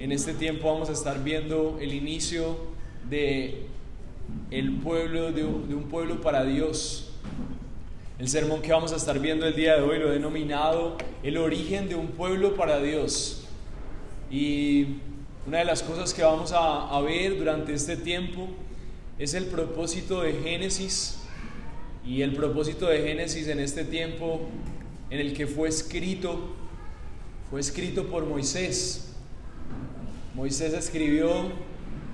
En este tiempo vamos a estar viendo el inicio de un pueblo para Dios. El sermón que vamos a estar viendo el día de hoy lo he denominado el origen de un pueblo para Dios. Y una de las cosas que vamos a ver durante este tiempo es el propósito de Génesis. Y el propósito de Génesis en este tiempo en el que fue escrito por Moisés. Moisés escribió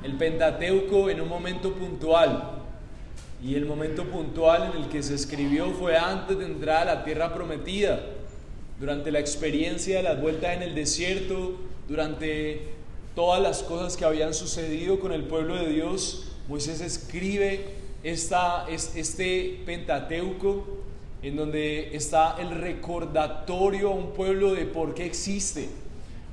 el Pentateuco en un momento puntual, y el momento puntual en el que se escribió fue antes de entrar a la tierra prometida, durante la experiencia de las vueltas en el desierto, durante todas las cosas que habían sucedido con el pueblo de Dios. Moisés escribe este Pentateuco, en donde está el recordatorio a un pueblo de por qué existe.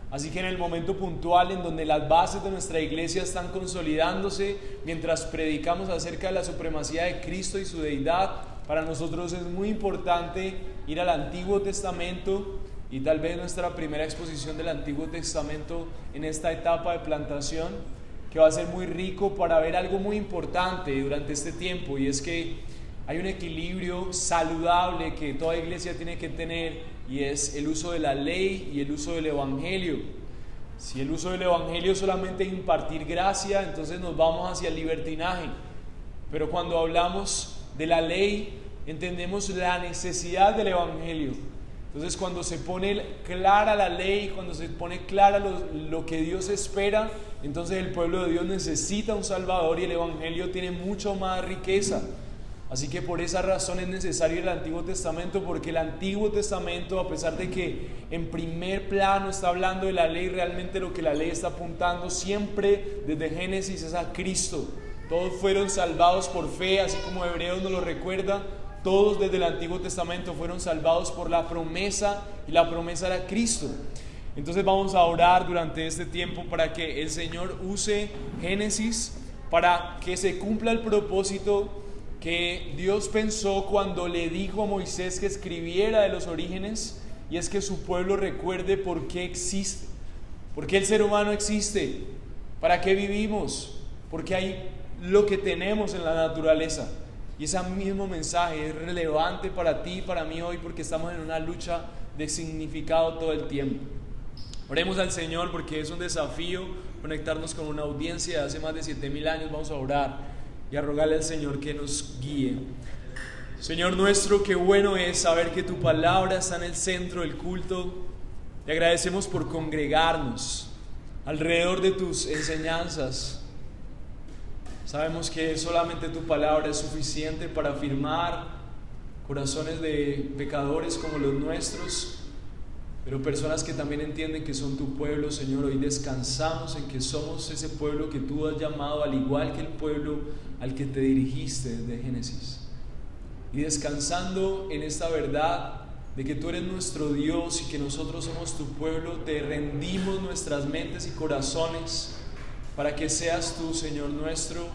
Así que en el momento puntual en donde las bases de nuestra iglesia están consolidándose, mientras predicamos acerca de la supremacía de Cristo y su deidad, para nosotros es muy importante ir al Antiguo Testamento, y tal vez nuestra primera exposición del Antiguo Testamento en esta etapa de plantación, que va a ser muy rico para ver algo muy importante durante este tiempo, y es que hay un equilibrio saludable que toda iglesia tiene que tener, y es el uso de la ley y el uso del evangelio. Si el uso del evangelio es solamente impartir gracia, entonces nos vamos hacia el libertinaje. Pero cuando hablamos de la ley, entendemos la necesidad del evangelio. Entonces, cuando se pone clara la ley, cuando se pone clara lo que Dios espera, entonces el pueblo de Dios necesita un Salvador, y el evangelio tiene mucho más riqueza. Así que por esa razón es necesario el Antiguo Testamento, porque el Antiguo Testamento, a pesar de que en primer plano está hablando de la ley, realmente lo que la ley está apuntando siempre desde Génesis es a Cristo. Todos fueron salvados por fe, así como Hebreos nos lo recuerda. Todos desde el Antiguo Testamento fueron salvados por la promesa, y la promesa era Cristo. Entonces vamos a orar durante este tiempo para que el Señor use Génesis para que se cumpla el propósito que Dios pensó cuando le dijo a Moisés que escribiera de los orígenes, y es que su pueblo recuerde por qué existe, por qué el ser humano existe, para qué vivimos, por qué hay lo que tenemos en la naturaleza. Y ese mismo mensaje es relevante para ti y para mí hoy, porque estamos en una lucha de significado todo el tiempo. Oremos al Señor, porque es un desafío conectarnos con una audiencia de hace más de 7,000 años. Vamos a orar y a rogarle al Señor que nos guíe. Señor nuestro, qué bueno es saber que tu palabra está en el centro del culto. Te agradecemos por congregarnos alrededor de tus enseñanzas. Sabemos que solamente tu palabra es suficiente para afirmar corazones de pecadores como los nuestros, pero personas que también entienden que son tu pueblo. Señor, hoy descansamos en que somos ese pueblo que tú has llamado, al igual que el pueblo al que te dirigiste desde Génesis. Y descansando en esta verdad de que tú eres nuestro Dios y que nosotros somos tu pueblo, te rendimos nuestras mentes y corazones para que seas tú, Señor nuestro,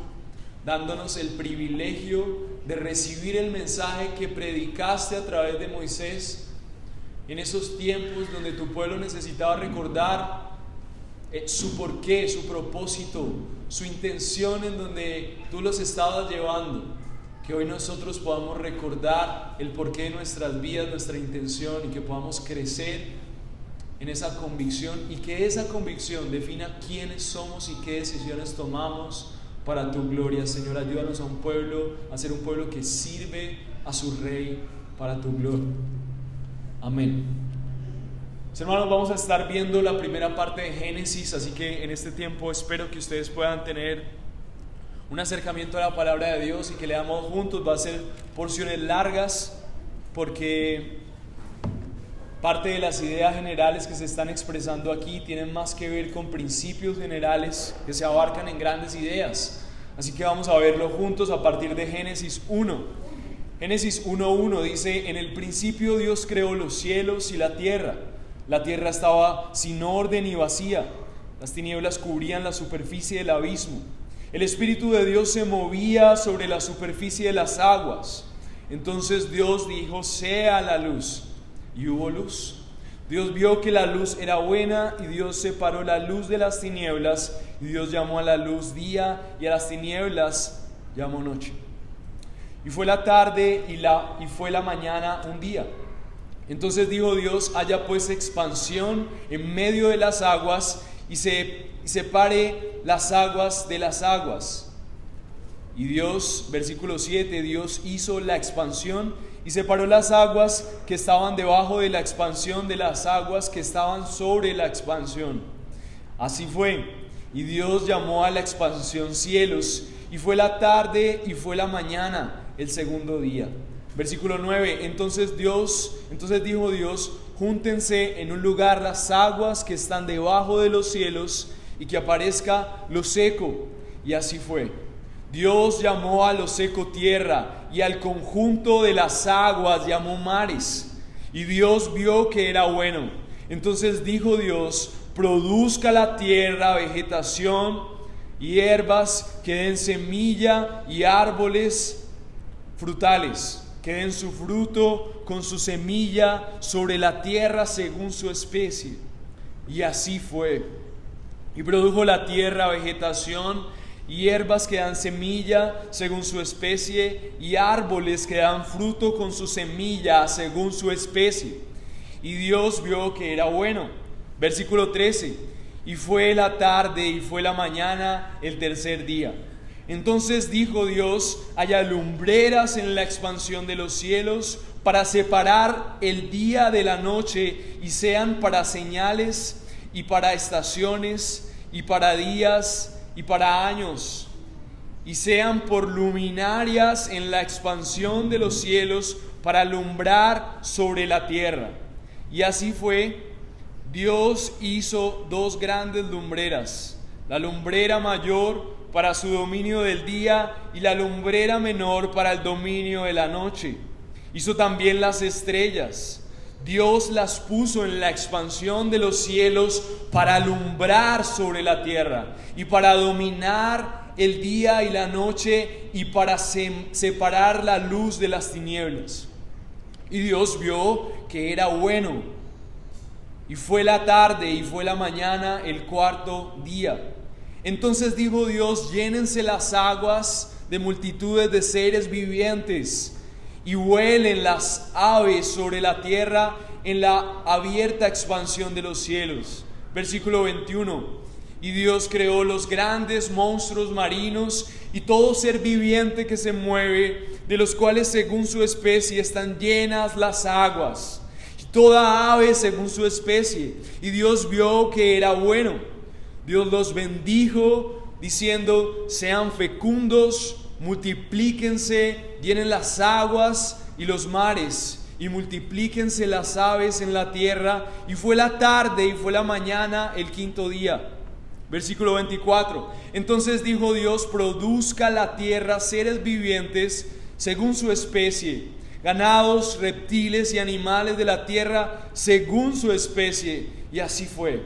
dándonos el privilegio de recibir el mensaje que predicaste a través de Moisés en esos tiempos donde tu pueblo necesitaba recordar su porqué, su propósito, su intención, en donde tú los estabas llevando. Que hoy nosotros podamos recordar el porqué de nuestras vidas, nuestra intención, y que podamos crecer en esa convicción, y que esa convicción defina quiénes somos y qué decisiones tomamos para tu gloria. Señor, ayúdanos a ser un pueblo que sirve a su Rey para tu gloria. Amén. Hermanos, vamos a estar viendo la primera parte de Génesis, así que en este tiempo espero que ustedes puedan tener un acercamiento a la palabra de Dios y que leamos juntos. Va a ser porciones largas, porque parte de las ideas generales que se están expresando aquí tienen más que ver con principios generales que se abarcan en grandes ideas. Así que vamos a verlo juntos a partir de Génesis 1. Génesis 1:1 dice: en el principio Dios creó los cielos y la tierra. La tierra estaba sin orden y vacía. Las tinieblas cubrían la superficie del abismo. El Espíritu de Dios se movía sobre la superficie de las aguas. Entonces Dios dijo: sea la luz. Y hubo luz. Dios vio que la luz era buena y Dios separó la luz de las tinieblas, y Dios llamó a la luz día y a las tinieblas llamó noche. Y fue la tarde y fue la mañana un día. Entonces dijo Dios: haya pues expansión en medio de las aguas, y separe las aguas de las aguas. Y Dios, versículo 7, Dios hizo la expansión y separó las aguas que estaban debajo de la expansión de las aguas que estaban sobre la expansión. Así fue. Y Dios llamó a la expansión cielos, y fue la tarde y fue la mañana, el segundo día. Versículo 9, entonces dijo Dios: júntense en un lugar las aguas que están debajo de los cielos, y que aparezca lo seco. Y así fue. Dios llamó a lo seco tierra, y al conjunto de las aguas llamó mares. Y Dios vio que era bueno. Entonces dijo Dios: produzca la tierra vegetación y hierbas que den semilla, y árboles frutales que den su fruto con su semilla sobre la tierra según su especie. Y así fue. Y produjo la tierra vegetación y hierbas que dan semilla según su especie, y árboles que dan fruto con su semilla según su especie. Y Dios vio que era bueno. Versículo 13, y fue la tarde y fue la mañana, el tercer día. Entonces dijo Dios: haya lumbreras en la expansión de los cielos para separar el día de la noche, y sean para señales y para estaciones y para días y para años, y sean por luminarias en la expansión de los cielos para alumbrar sobre la tierra. Y así fue. Dios hizo dos grandes lumbreras, la lumbrera mayor para su dominio del día y la lumbrera menor para el dominio de la noche. Hizo también las estrellas. Dios las puso en la expansión de los cielos para alumbrar sobre la tierra y para dominar el día y la noche, y para separar la luz de las tinieblas. Y Dios vio que era bueno. Y fue la tarde y fue la mañana, el cuarto día. Entonces dijo Dios: llénense las aguas de multitudes de seres vivientes, y vuelen las aves sobre la tierra en la abierta expansión de los cielos. Versículo 21. Y Dios creó los grandes monstruos marinos y todo ser viviente que se mueve, de los cuales según su especie están llenas las aguas, y toda ave según su especie. Y Dios vio que era bueno. Dios los bendijo, diciendo: sean fecundos, multiplíquense, llenen las aguas y los mares, y multiplíquense las aves en la tierra. Y fue la tarde y fue la mañana, el quinto día. Versículo 24. Entonces dijo Dios: produzca la tierra seres vivientes según su especie, ganados, reptiles y animales de la tierra según su especie. Y así fue.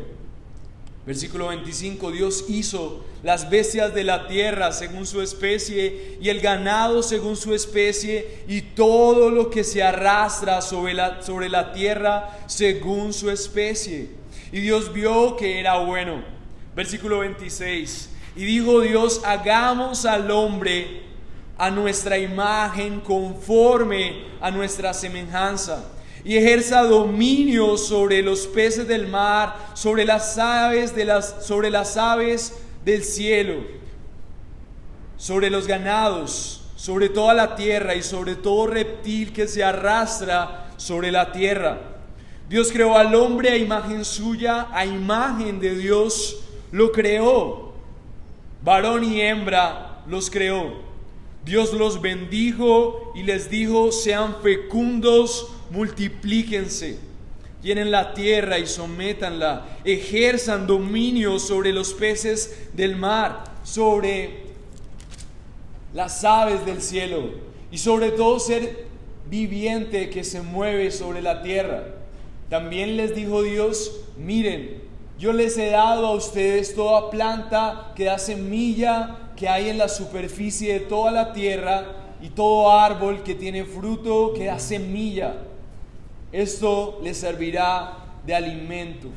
Versículo 25. Dios hizo las bestias de la tierra según su especie, y el ganado según su especie, y todo lo que se arrastra sobre la tierra según su especie. Y Dios vio que era bueno. Versículo 26. Y dijo Dios: hagamos al hombre a nuestra imagen, conforme a nuestra semejanza, y ejerza dominio sobre los peces del mar, sobre las aves del cielo, sobre los ganados, sobre toda la tierra, y sobre todo reptil que se arrastra sobre la tierra. Dios creó al hombre a imagen suya, a imagen de Dios lo creó, varón y hembra los creó. Dios los bendijo y les dijo: sean fecundos, multiplíquense, llenen la tierra y sométanla, ejerzan dominio sobre los peces del mar, sobre las aves del cielo, y sobre todo ser viviente que se mueve sobre la tierra. También les dijo Dios: miren, yo les he dado a ustedes toda planta que da semilla que hay en la superficie de toda la tierra, y todo árbol que tiene fruto que da semilla. Esto les servirá de alimento.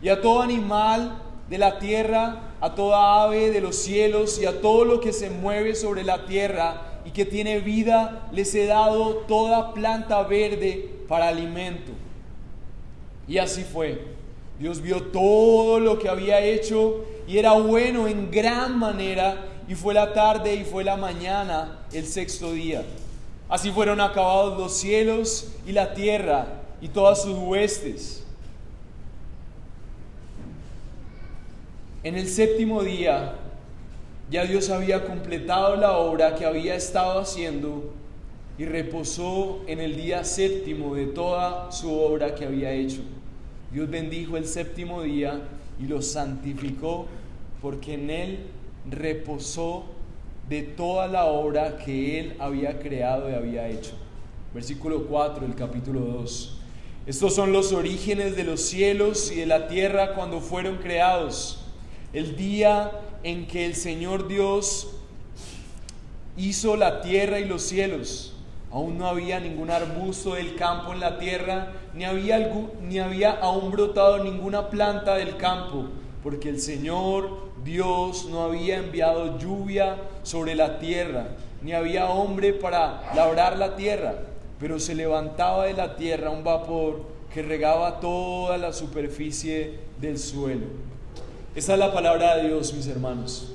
Y a todo animal de la tierra, a toda ave de los cielos y a todo lo que se mueve sobre la tierra y que tiene vida, les he dado toda planta verde para alimento. Y así fue. Dios vio todo lo que había hecho y era bueno en gran manera, y fue la tarde y fue la mañana el sexto día. Así fueron acabados los cielos y la tierra y todas sus huestes. En el séptimo día ya Dios había completado la obra que había estado haciendo y reposó en el día séptimo de toda su obra que había hecho. Dios bendijo el séptimo día y lo santificó, porque en él reposó de toda la obra que él había creado y había hecho. Versículo 4 del capítulo 2. Estos son los orígenes de los cielos y de la tierra cuando fueron creados. El día en que el Señor Dios hizo la tierra y los cielos. Aún no había ningún arbusto del campo en la tierra, ni había aún brotado ninguna planta del campo, porque el Señor Dios no había enviado lluvia sobre la tierra, ni había hombre para labrar la tierra, pero se levantaba de la tierra un vapor que regaba toda la superficie del suelo. Esta es la palabra de Dios, mis hermanos.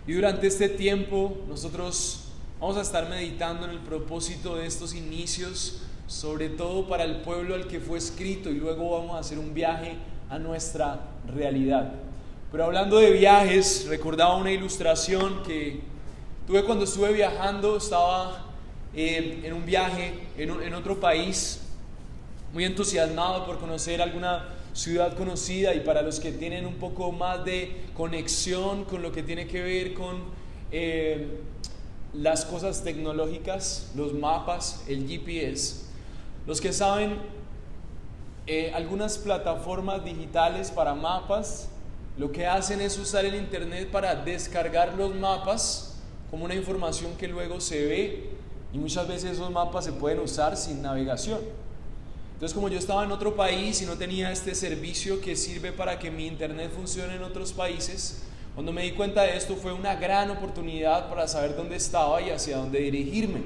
Y durante este tiempo nosotros vamos a estar meditando en el propósito de estos inicios, sobre todo para el pueblo al que fue escrito, y luego vamos a hacer un viaje a nuestra realidad. Pero hablando de viajes, recordaba una ilustración que tuve cuando estuve viajando. Estaba en un viaje en otro país, muy entusiasmado por conocer alguna ciudad conocida, y para los que tienen un poco más de conexión con lo que tiene que ver con las cosas tecnológicas, los mapas, el GPS. Los que saben, algunas plataformas digitales para mapas, lo que hacen es usar el internet para descargar los mapas como una información que luego se ve, y muchas veces esos mapas se pueden usar sin navegación. Entonces, como yo estaba en otro país y no tenía este servicio que sirve para que mi internet funcione en otros países, cuando me di cuenta de esto fue una gran oportunidad para saber dónde estaba y hacia dónde dirigirme.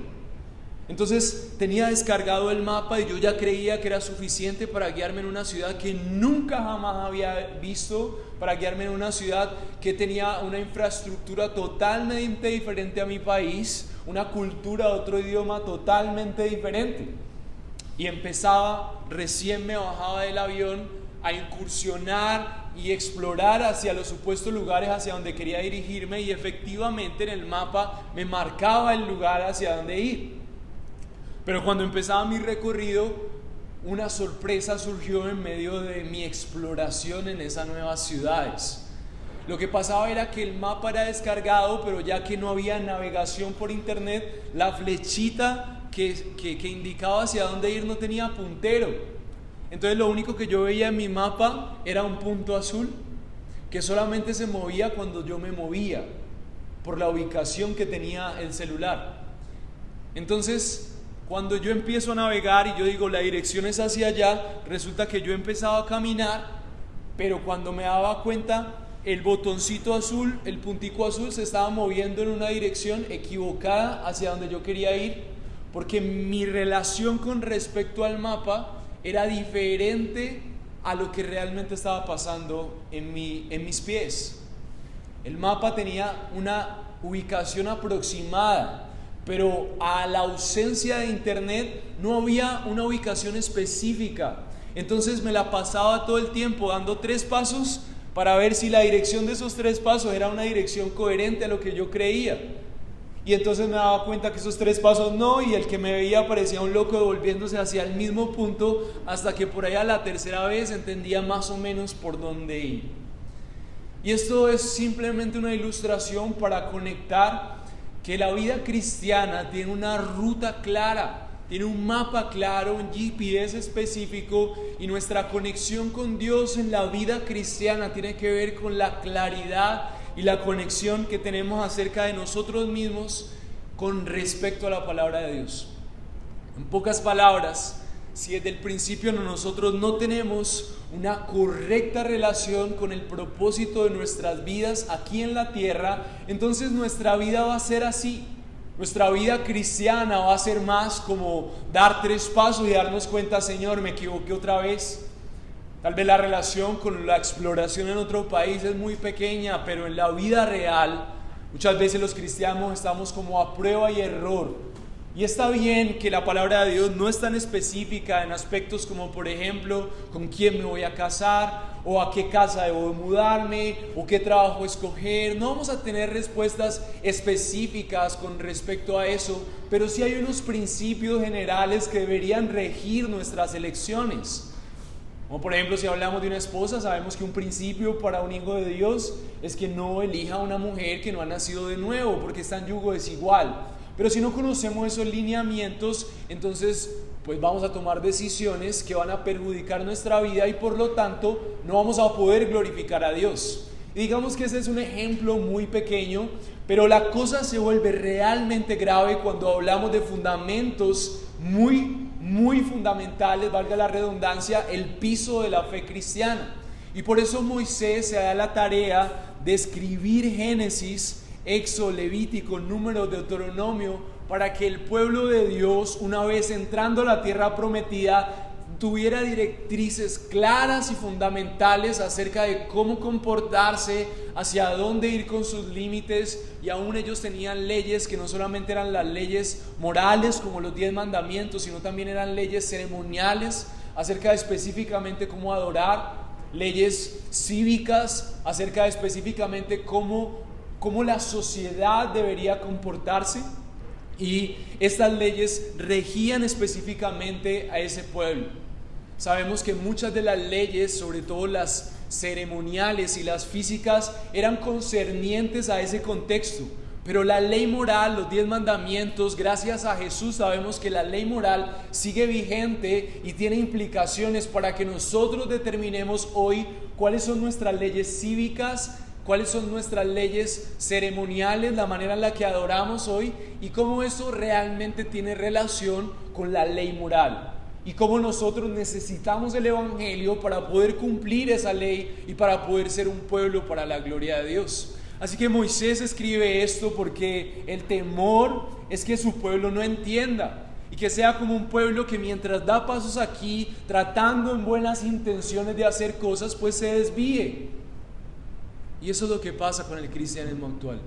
Entonces tenía descargado el mapa y yo ya creía que era suficiente para guiarme en una ciudad que nunca jamás había visto, para guiarme en una ciudad que tenía una infraestructura totalmente diferente a mi país, una cultura, otro idioma totalmente diferente. Y recién me bajaba del avión a incursionar y explorar hacia los supuestos lugares hacia donde quería dirigirme, y efectivamente en el mapa me marcaba el lugar hacia donde ir. Pero cuando empezaba mi recorrido, una sorpresa surgió en medio de mi exploración en esas nuevas ciudades. Lo que pasaba era que el mapa era descargado, pero ya que no había navegación por internet, la flechita que indicaba hacia dónde ir no tenía puntero. Entonces lo único que yo veía en mi mapa era un punto azul que solamente se movía cuando yo me movía, por la ubicación que tenía el celular. Entonces, cuando yo empiezo a navegar y yo digo la dirección es hacia allá, resulta que yo empezaba a caminar, pero cuando me daba cuenta, el botoncito azul, el puntico azul, se estaba moviendo en una dirección equivocada hacia donde yo quería ir, porque mi relación con respecto al mapa era diferente a lo que realmente estaba pasando en mis pies. El mapa tenía una ubicación aproximada, pero a la ausencia de internet no había una ubicación específica. Entonces me la pasaba todo el tiempo dando 3 pasos para ver si la dirección de esos 3 pasos era una dirección coherente a lo que yo creía. Y entonces me daba cuenta que esos 3 pasos no, y el que me veía parecía un loco devolviéndose hacia el mismo punto, hasta que por ahí a la tercera vez entendía más o menos por dónde ir. Y esto es simplemente una ilustración para conectar que la vida cristiana tiene una ruta clara, tiene un mapa claro, un GPS específico, y nuestra conexión con Dios en la vida cristiana tiene que ver con la claridad y la conexión que tenemos acerca de nosotros mismos con respecto a la palabra de Dios. En pocas palabras, si desde el principio nosotros no tenemos una correcta relación con el propósito de nuestras vidas aquí en la tierra, entonces nuestra vida va a ser así. Nuestra vida cristiana va a ser más como dar 3 pasos y darnos cuenta, Señor, me equivoqué otra vez. Tal vez la relación con la exploración en otro país es muy pequeña, pero en la vida real muchas veces los cristianos estamos como a prueba y error. Y está bien que la palabra de Dios no es tan específica en aspectos como, por ejemplo, con quién me voy a casar, o a qué casa debo mudarme, o qué trabajo escoger. No vamos a tener respuestas específicas con respecto a eso, pero sí hay unos principios generales que deberían regir nuestras elecciones. Como por ejemplo, si hablamos de una esposa, sabemos que un principio para un hijo de Dios es que no elija a una mujer que no ha nacido de nuevo, porque está en yugo desigual. Pero si no conocemos esos lineamientos, entonces pues vamos a tomar decisiones que van a perjudicar nuestra vida y por lo tanto no vamos a poder glorificar a Dios. Y digamos que ese es un ejemplo muy pequeño, pero la cosa se vuelve realmente grave cuando hablamos de fundamentos muy fundamentales, valga la redundancia, el piso de la fe cristiana. Y por eso Moisés se da la tarea de escribir Génesis, Éxodo, Levítico, Números, Deuteronomio, para que el pueblo de Dios, una vez entrando a la tierra prometida, tuviera directrices claras y fundamentales acerca de cómo comportarse, hacia dónde ir con sus límites, y aún ellos tenían leyes que no solamente eran las leyes morales como los 10 mandamientos, sino también eran leyes ceremoniales acerca de específicamente cómo adorar, leyes cívicas acerca de específicamente cómo la sociedad debería comportarse, y estas leyes regían específicamente a ese pueblo. Sabemos que muchas de las leyes, sobre todo las ceremoniales y las físicas, eran concernientes a ese contexto, pero la ley moral, los 10 mandamientos, gracias a Jesús sabemos que la ley moral sigue vigente y tiene implicaciones para que nosotros determinemos hoy cuáles son nuestras leyes cívicas, cuáles son nuestras leyes ceremoniales, la manera en la que adoramos hoy, y cómo eso realmente tiene relación con la ley moral, y cómo nosotros necesitamos el Evangelio para poder cumplir esa ley y para poder ser un pueblo para la gloria de Dios. Así que Moisés escribe esto porque el temor es que su pueblo no entienda y que sea como un pueblo que mientras da pasos aquí, tratando en buenas intenciones de hacer cosas, pues se desvíe. Y eso es lo que pasa con el cristianismo actual.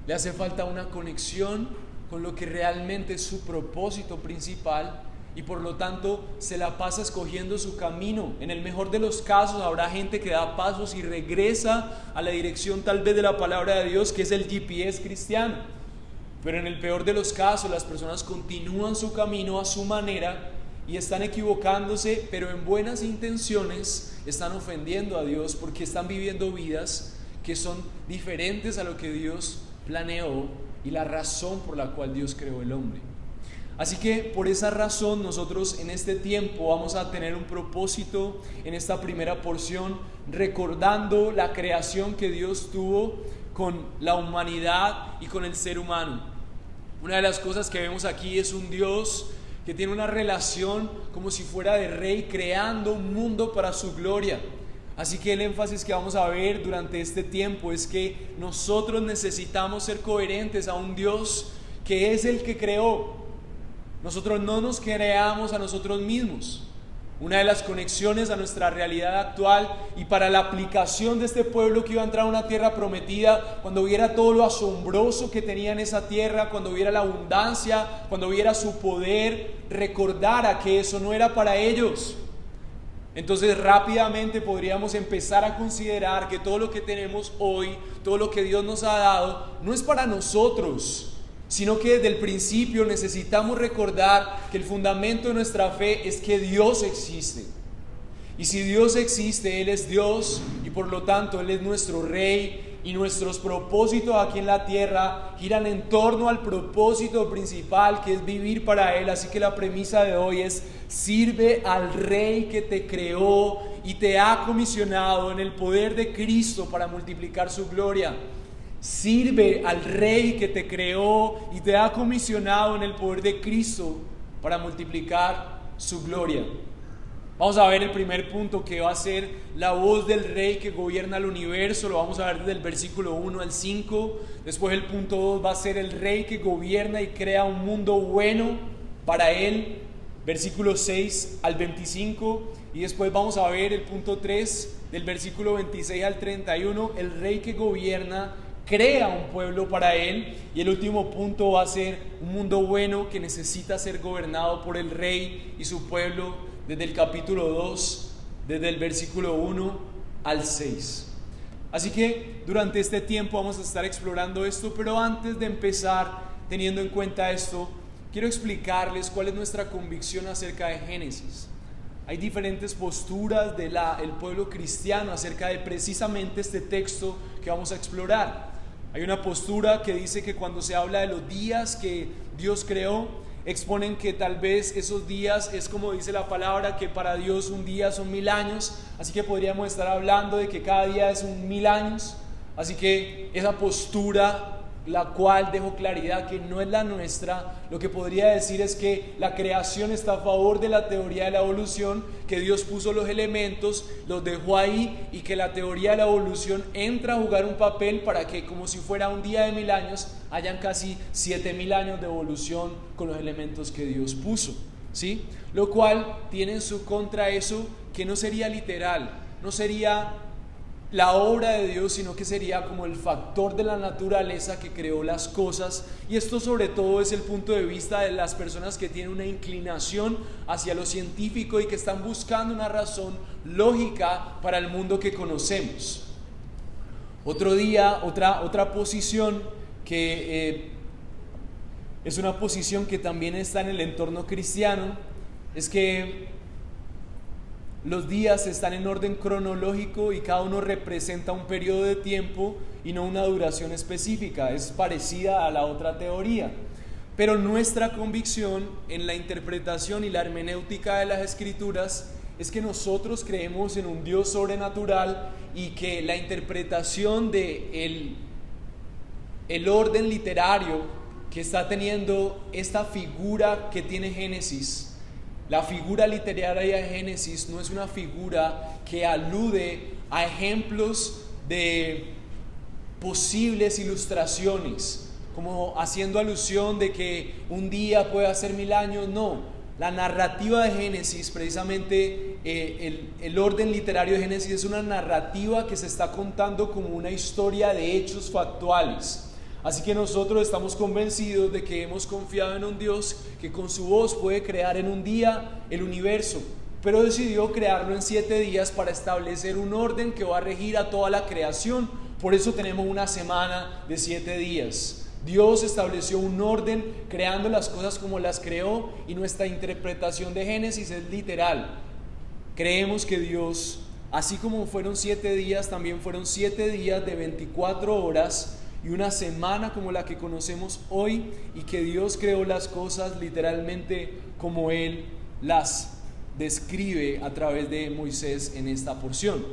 Le hace falta una conexión con lo que realmente es su propósito principal, y por lo tanto se la pasa escogiendo su camino. En el mejor de los casos habrá gente que da pasos y regresa a la dirección tal vez de la palabra de Dios, que es el GPS cristiano. Pero en el peor de los casos las personas continúan su camino a su manera y están equivocándose, pero en buenas intenciones están ofendiendo a Dios porque están viviendo vidas que son diferentes a lo que Dios planeó y la razón por la cual Dios creó el hombre. Así que por esa razón nosotros en este tiempo vamos a tener un propósito en esta primera porción, recordando la creación que Dios tuvo con la humanidad y con el ser humano. Una de las cosas que vemos aquí es un Dios que tiene una relación como si fuera de rey, creando un mundo para su gloria. Así que el énfasis que vamos a ver durante este tiempo es que nosotros necesitamos ser coherentes a un Dios que es el que creó. Nosotros no nos creamos a nosotros mismos. Una de las conexiones a nuestra realidad actual y para la aplicación de este pueblo que iba a entrar a una tierra prometida, cuando viera todo lo asombroso que tenía en esa tierra, cuando viera la abundancia, cuando viera su poder, recordara que eso no era para ellos. Entonces rápidamente podríamos empezar a considerar que todo lo que tenemos hoy, todo lo que Dios nos ha dado, no es para nosotros, sino que desde el principio necesitamos recordar que el fundamento de nuestra fe es que Dios existe. Y si Dios existe, Él es Dios y por lo tanto Él es nuestro Rey, y nuestros propósitos aquí en la tierra giran en torno al propósito principal, que es vivir para Él. Así que la premisa de hoy es: sirve al Rey que te creó y te ha comisionado en el poder de Cristo para multiplicar su gloria. Sirve al Rey que te creó y te ha comisionado en el poder de Cristo para multiplicar su gloria. Vamos a ver el primer punto, que va a ser la voz del rey que gobierna el universo. Lo vamos a ver desde el versículo 1 al 5. Después el punto 2 va a ser el rey que gobierna y crea un mundo bueno para él, versículo 6 al 25. Y después vamos a ver el punto 3, del versículo 26 al 31, el rey que gobierna crea un pueblo para él. Y el último punto va a ser un mundo bueno que necesita ser gobernado por el rey y su pueblo, desde el capítulo 2, desde el versículo 1 al 6. Así que durante este tiempo vamos a estar explorando esto, pero antes de empezar, teniendo en cuenta esto, quiero explicarles cuál es nuestra convicción acerca de Génesis. Hay diferentes posturas del pueblo cristiano acerca de precisamente este texto que vamos a explorar. Hay una postura que dice que cuando se habla de los días que Dios creó, exponen que tal vez esos días es como dice la palabra, que para Dios un día son 1000 años, así que podríamos estar hablando de que cada día es 1000 años. Así que esa postura, la cual dejo claridad que no es la nuestra, lo que podría decir es que la creación está a favor de la teoría de la evolución, que Dios puso los elementos, los dejó ahí, y que la teoría de la evolución entra a jugar un papel para que, como si fuera un día de 1000 años, hayan casi 7000 años de evolución con los elementos que Dios puso, ¿sí? Lo cual tiene en su contra eso, que no sería literal, no sería la obra de Dios, sino que sería como el factor de la naturaleza que creó las cosas. Y esto sobre todo es el punto de vista de las personas que tienen una inclinación hacia lo científico y que están buscando una razón lógica para el mundo que conocemos. Otra posición que es una posición que también está en el entorno cristiano, es que los días están en orden cronológico y cada uno representa un periodo de tiempo y no una duración específica. Es parecida a la otra teoría. Pero nuestra convicción en la interpretación y la hermenéutica de las Escrituras es que nosotros creemos en un Dios sobrenatural y que la interpretación de el orden literario que está teniendo esta figura que tiene Génesis, la figura literaria de Génesis, no es una figura que alude a ejemplos de posibles ilustraciones, como haciendo alusión de que un día puede ser 1000 años. No, la narrativa de Génesis, precisamente el orden literario de Génesis, es una narrativa que se está contando como una historia de hechos factuales. Así que nosotros estamos convencidos de que hemos confiado en un Dios que con su voz puede crear en un día el universo, pero decidió crearlo en 7 días para establecer un orden que va a regir a toda la creación. Por eso tenemos una semana de 7 días. Dios estableció un orden creando las cosas como las creó, y nuestra interpretación de Génesis es literal. Creemos que Dios, así como fueron 7 días, también fueron 7 días de 24 horas y una semana como la que conocemos hoy, y que Dios creó las cosas literalmente como Él las describe a través de Moisés en esta porción.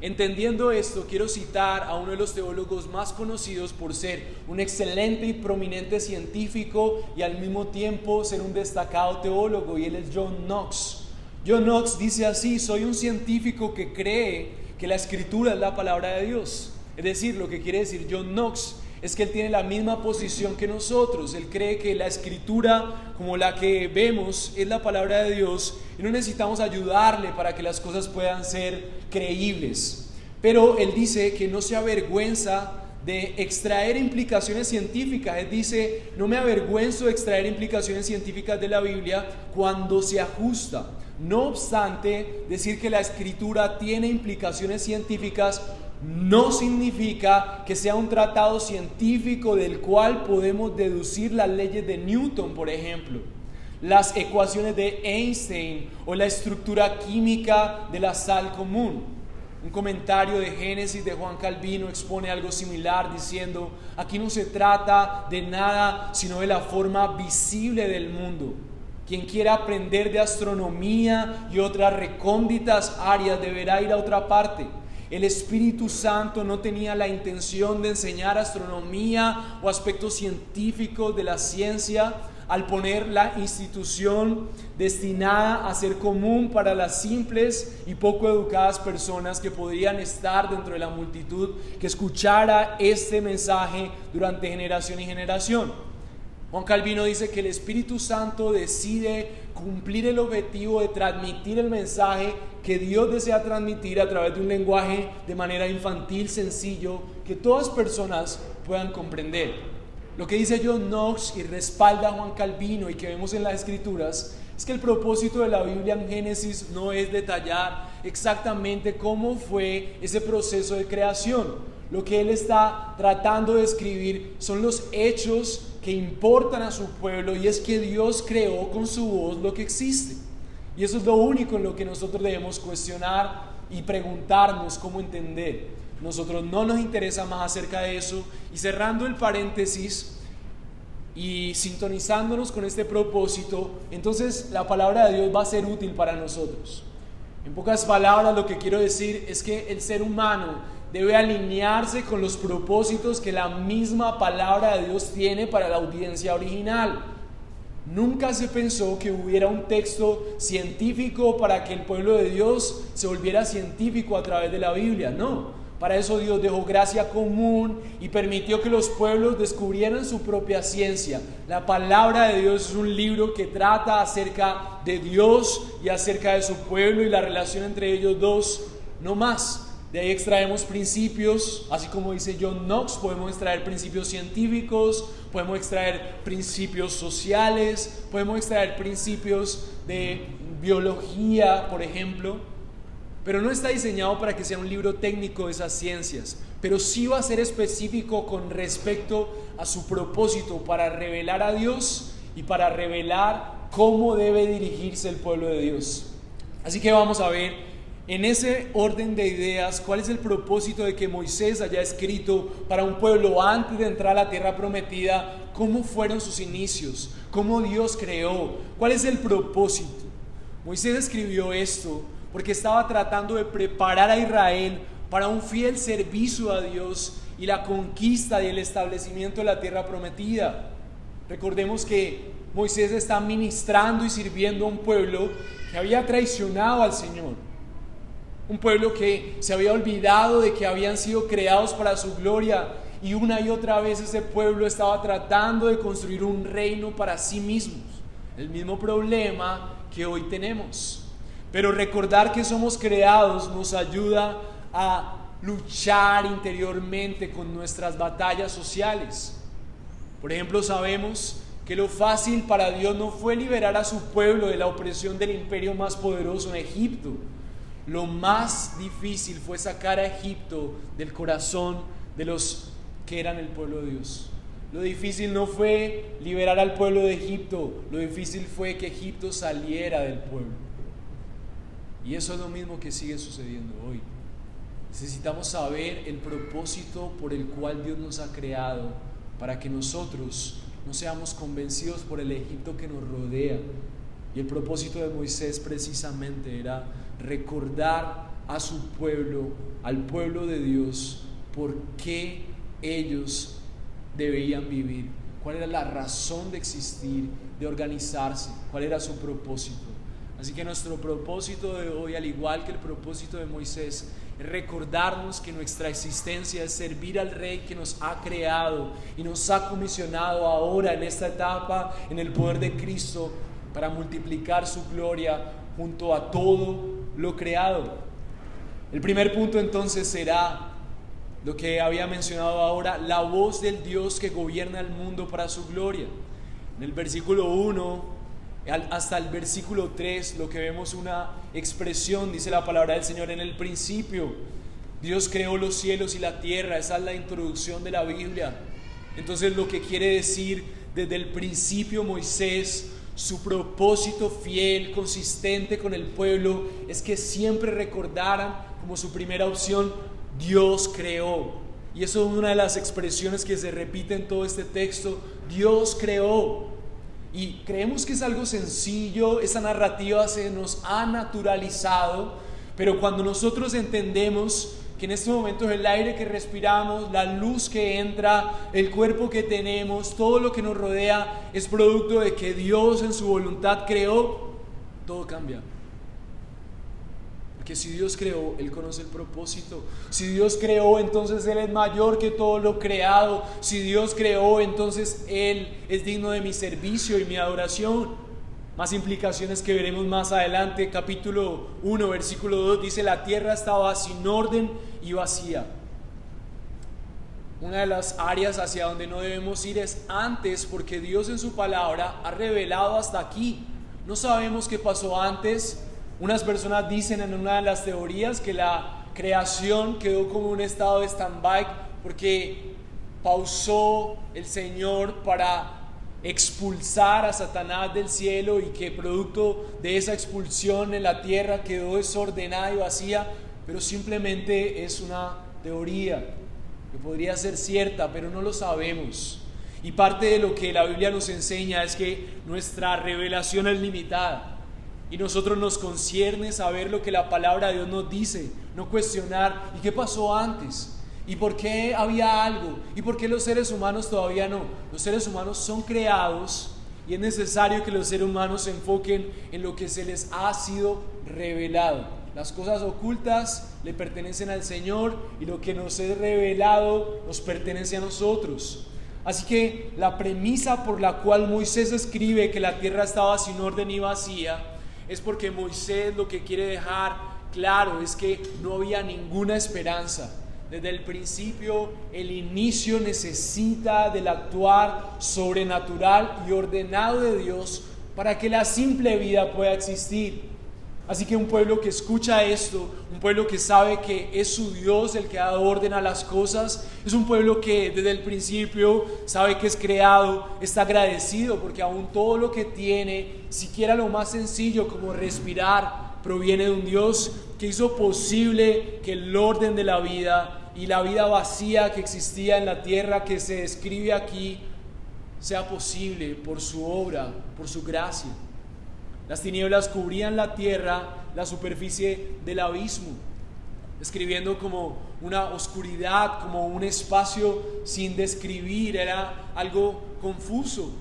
Entendiendo esto, quiero citar a uno de los teólogos más conocidos por ser un excelente y prominente científico y al mismo tiempo ser un destacado teólogo, y él es John Knox. John Knox dice así: soy un científico que cree que la Escritura es la palabra de Dios. Es decir, lo que quiere decir John Knox es que él tiene la misma posición que nosotros. Él cree que la Escritura, como la que vemos, es la palabra de Dios, y no necesitamos ayudarle para que las cosas puedan ser creíbles. Pero él dice que no se avergüenza de extraer implicaciones científicas. Él dice: no me avergüenzo de extraer implicaciones científicas de la Biblia cuando se ajusta. No obstante, decir que la Escritura tiene implicaciones científicas no significa que sea un tratado científico del cual podemos deducir las leyes de Newton, por ejemplo, las ecuaciones de Einstein o la estructura química de la sal común. Un comentario de Génesis de Juan Calvino expone algo similar, diciendo: aquí no se trata de nada sino de la forma visible del mundo. Quien quiera aprender de astronomía y otras recónditas áreas deberá ir a otra parte. El Espíritu Santo no tenía la intención de enseñar astronomía o aspectos científicos de la ciencia al poner la institución destinada a ser común para las simples y poco educadas personas que podrían estar dentro de la multitud que escuchara este mensaje durante generación y generación. Juan Calvino dice que el Espíritu Santo decide cumplir el objetivo de transmitir el mensaje que Dios desea transmitir a través de un lenguaje de manera infantil, sencillo, que todas personas puedan comprender. Lo que dice John Knox y respalda a Juan Calvino y que vemos en las Escrituras es que el propósito de la Biblia en Génesis no es detallar exactamente cómo fue ese proceso de creación. Lo que él está tratando de escribir son los hechos que importan a su pueblo, y es que Dios creó con su voz lo que existe. Y eso es lo único en lo que nosotros debemos cuestionar y preguntarnos cómo entender. Nosotros no nos interesa más acerca de eso. Y cerrando el paréntesis y sintonizándonos con este propósito, entonces la palabra de Dios va a ser útil para nosotros. En pocas palabras, lo que quiero decir es que el ser humano debe alinearse con los propósitos que la misma palabra de Dios tiene para la audiencia original. Nunca se pensó que hubiera un texto científico para que el pueblo de Dios se volviera científico a través de la Biblia. No. Para eso Dios dejó gracia común y permitió que los pueblos descubrieran su propia ciencia. La palabra de Dios es un libro que trata acerca de Dios y acerca de su pueblo y la relación entre ellos dos, no más. De ahí extraemos principios, así como dice John Knox, podemos extraer principios científicos, podemos extraer principios sociales, podemos extraer principios de biología, por ejemplo. Pero no está diseñado para que sea un libro técnico de esas ciencias, pero sí va a ser específico con respecto a su propósito para revelar a Dios y para revelar cómo debe dirigirse el pueblo de Dios. Así que vamos a ver en ese orden de ideas cuál es el propósito de que Moisés haya escrito para un pueblo antes de entrar a la tierra prometida, cómo fueron sus inicios, cómo Dios creó, cuál es el propósito. Moisés escribió esto porque estaba tratando de preparar a Israel para un fiel servicio a Dios y la conquista y el establecimiento de la tierra prometida. Recordemos que Moisés está ministrando y sirviendo a un pueblo que había traicionado al Señor. Un pueblo que se había olvidado de que habían sido creados para su gloria, y una y otra vez ese pueblo estaba tratando de construir un reino para sí mismos. El mismo problema que hoy tenemos. Pero recordar que somos creados nos ayuda a luchar interiormente con nuestras batallas sociales. Por ejemplo, sabemos que lo fácil para Dios no fue liberar a su pueblo de la opresión del imperio más poderoso en Egipto. Lo más difícil fue sacar a Egipto del corazón de los que eran el pueblo de Dios. Lo difícil no fue liberar al pueblo de Egipto, lo difícil fue que Egipto saliera del pueblo. Y eso es lo mismo que sigue sucediendo hoy. Necesitamos saber el propósito por el cual Dios nos ha creado, para que nosotros no seamos convencidos por el Egipto que nos rodea. Y el propósito de Moisés precisamente era recordar a su pueblo, al pueblo de Dios, por qué ellos debían vivir, cuál era la razón de existir, de organizarse, cuál era su propósito. Así que nuestro propósito de hoy, al igual que el propósito de Moisés, es recordarnos que nuestra existencia es servir al Rey que nos ha creado y nos ha comisionado ahora en esta etapa en el poder de Cristo para multiplicar su gloria junto a todo lo creado. El primer punto entonces será lo que había mencionado ahora, la voz del Dios que gobierna el mundo para su gloria. En el versículo 1 hasta el versículo 3 lo que vemos una expresión, dice la palabra del Señor: en el principio Dios creó los cielos y la tierra. Esa es la introducción de la Biblia. Entonces lo que quiere decir desde el principio Moisés, su propósito fiel, consistente con el pueblo, es que siempre recordaran como su primera opción: Dios creó. Y eso es una de las expresiones que se repite en todo este texto: Dios creó. Y creemos que es algo sencillo, esa narrativa se nos ha naturalizado, pero cuando nosotros entendemos que en estos momentos el aire que respiramos, la luz que entra, el cuerpo que tenemos, todo lo que nos rodea es producto de que Dios en su voluntad creó, todo cambia. Porque si Dios creó, Él conoce el propósito. Si Dios creó, entonces Él es mayor que todo lo creado. Si Dios creó, entonces Él es digno de mi servicio y mi adoración. Más implicaciones que veremos más adelante. Capítulo 1, versículo 2 dice: la tierra estaba sin orden y vacía. Una de las áreas hacia donde no debemos ir es antes, porque Dios en su palabra ha revelado hasta aquí. No sabemos qué pasó antes. Unas personas dicen en una de las teorías que la creación quedó como un estado de stand-by porque pausó el Señor para expulsar a Satanás del cielo, y que producto de esa expulsión en la tierra quedó desordenada y vacía. Pero simplemente es una teoría que podría ser cierta, pero no lo sabemos. Y parte de lo que la Biblia nos enseña es que nuestra revelación es limitada. Y nosotros nos concierne saber lo que la palabra de Dios nos dice, no cuestionar ¿y qué pasó antes? ¿Y por qué había algo? ¿Y por qué los seres humanos todavía no? Los seres humanos son creados y es necesario que los seres humanos se enfoquen en lo que se les ha sido revelado. Las cosas ocultas le pertenecen al Señor y lo que nos es revelado nos pertenece a nosotros. Así que la premisa por la cual Moisés escribe que la tierra estaba sin orden y vacía es porque Moisés lo que quiere dejar claro es que no había ninguna esperanza. Desde el principio, el inicio necesita del actuar sobrenatural y ordenado de Dios para que la simple vida pueda existir. Así que un pueblo que escucha esto, un pueblo que sabe que es su Dios el que da orden a las cosas, es un pueblo que desde el principio sabe que es creado, está agradecido porque aún todo lo que tiene, siquiera lo más sencillo como respirar, proviene de un Dios que hizo posible que el orden de la vida y la vida vacía que existía en la tierra que se describe aquí sea posible por su obra, por su gracia. Las tinieblas cubrían la tierra, la superficie del abismo, describiendo como una oscuridad, como un espacio sin describir. Era algo confuso,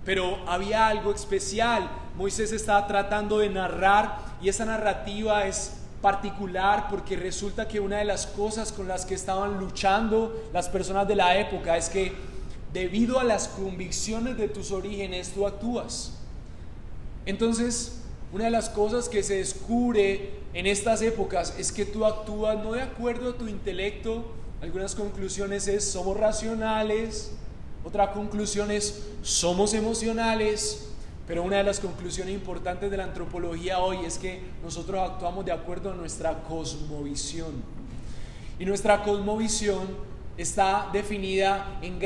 pero había algo especial. Moisés estaba tratando de narrar, y esa narrativa es particular porque resulta que una de las cosas con las que estaban luchando las personas de la época es que debido a las convicciones de tus orígenes tú actúas. Entonces, una de las cosas que se descubre en estas épocas es que tú actúas no de acuerdo a tu intelecto. Algunas conclusiones es somos racionales, otra conclusión es somos emocionales, pero una de las conclusiones importantes de la antropología hoy es que nosotros actuamos de acuerdo a nuestra cosmovisión. Y nuestra cosmovisión está definida en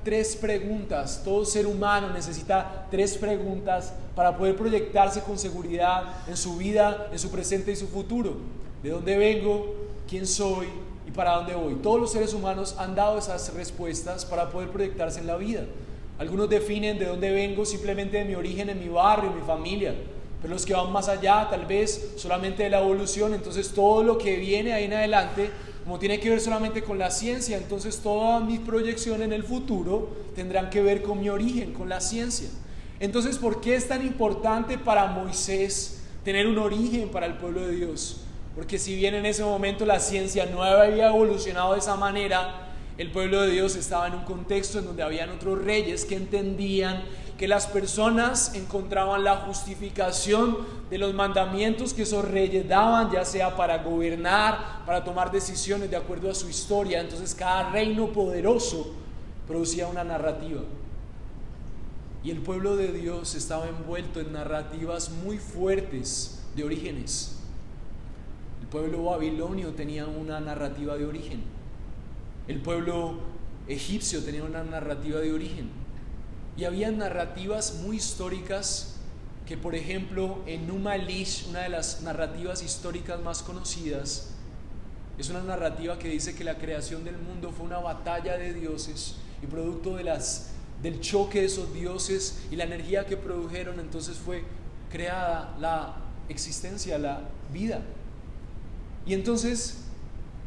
tres preguntas. Todo ser humano necesita 3 preguntas para poder proyectarse con seguridad en su vida, en su presente y su futuro. ¿De dónde vengo? ¿Quién soy? ¿Y para dónde voy? Todos los seres humanos han dado esas respuestas para poder proyectarse en la vida. Algunos definen de dónde vengo simplemente de mi origen en mi barrio, en mi familia. Pero los que van más allá, tal vez solamente de la evolución. Entonces todo lo que viene ahí en adelante, como tiene que ver solamente con la ciencia, entonces todas mis proyecciones en el futuro tendrán que ver con mi origen, con la ciencia. Entonces, ¿por qué es tan importante para Moisés tener un origen para el pueblo de Dios? Porque si bien en ese momento la ciencia no había evolucionado de esa manera, el pueblo de Dios estaba en un contexto en donde habían otros reyes que entendían que las personas encontraban la justificación de los mandamientos que esos reyes daban, ya sea para gobernar, para tomar decisiones de acuerdo a su historia. Entonces cada reino poderoso producía una narrativa. Y el pueblo de Dios estaba envuelto en narrativas muy fuertes de orígenes. El pueblo babilonio tenía una narrativa de origen. El pueblo egipcio tenía una narrativa de origen. Y había narrativas muy históricas que, por ejemplo, en Numa Elish, una de las narrativas históricas más conocidas, es una narrativa que dice que la creación del mundo fue una batalla de dioses y producto del choque de esos dioses y la energía que produjeron, entonces fue creada la existencia, la vida. Y entonces,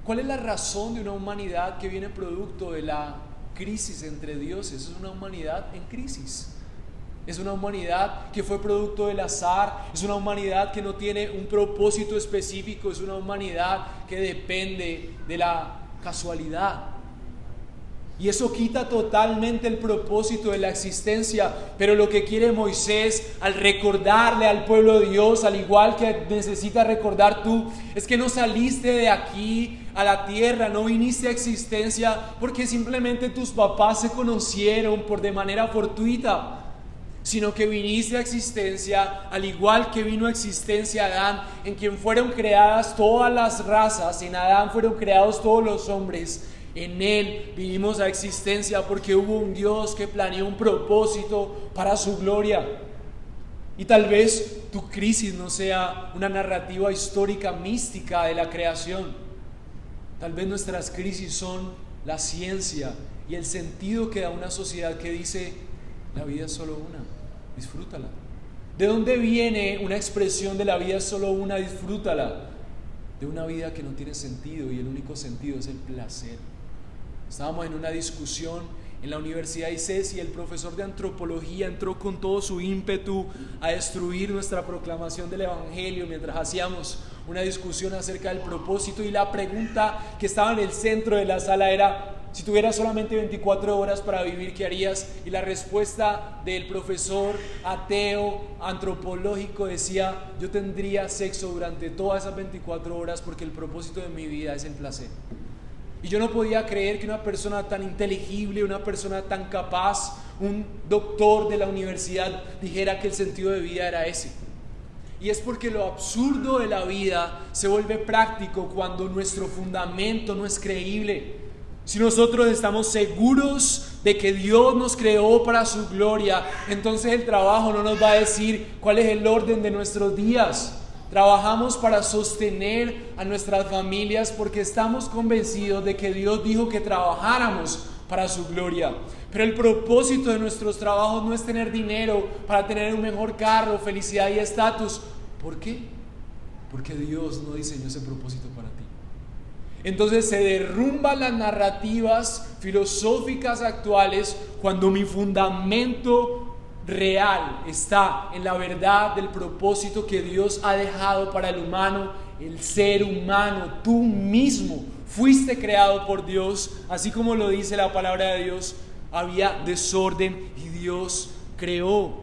¿Cuál es la razón de una humanidad que viene producto de la crisis entre dioses? Es una humanidad en crisis. Es una humanidad que fue producto del azar, es una humanidad que no tiene un propósito específico, es una humanidad que depende de la casualidad. Y eso quita totalmente el propósito de la existencia. Pero lo que quiere Moisés al recordarle al pueblo de Dios, al igual que necesitas recordar tú, es que no saliste de aquí a la tierra, no viniste a existencia porque simplemente tus papás se conocieron de manera fortuita, sino que viniste a existencia al igual que vino a existencia Adán, en quien fueron creadas todas las razas. En Adán fueron creados todos los hombres. En Él vinimos a existencia porque hubo un Dios que planeó un propósito para su gloria. Y tal vez tu crisis no sea una narrativa histórica mística de la creación. Tal vez nuestras crisis son la ciencia y el sentido que da una sociedad que dice: la vida es solo una, disfrútala. ¿De dónde viene una expresión de la vida es solo una, disfrútala? De una vida que no tiene sentido, y el único sentido es el placer. Estábamos en una discusión en la Universidad de ICES y el profesor de antropología entró con todo su ímpetu a destruir nuestra proclamación del Evangelio mientras hacíamos una discusión acerca del propósito, y la pregunta que estaba en el centro de la sala era: si tuvieras solamente 24 horas para vivir, ¿qué harías? Y la respuesta del profesor ateo antropológico decía: yo tendría sexo durante todas esas 24 horas porque el propósito de mi vida es el placer. Y yo no podía creer que una persona tan inteligible, una persona tan capaz, un doctor de la universidad, dijera que el sentido de vida era ese. Y es porque lo absurdo de la vida se vuelve práctico cuando nuestro fundamento no es creíble. Si nosotros estamos seguros de que Dios nos creó para su gloria, entonces el trabajo no nos va a decir cuál es el orden de nuestros días. Trabajamos para sostener a nuestras familias porque estamos convencidos de que Dios dijo que trabajáramos para su gloria. Pero el propósito de nuestros trabajos no es tener dinero para tener un mejor carro, felicidad y estatus. ¿Por qué? Porque Dios no diseñó ese propósito para ti. Entonces se derrumban las narrativas filosóficas actuales cuando mi fundamento real está en la verdad del propósito que Dios ha dejado para el humano. El ser humano, tú mismo fuiste creado por Dios, así como lo dice la palabra de Dios. Había desorden y Dios creó.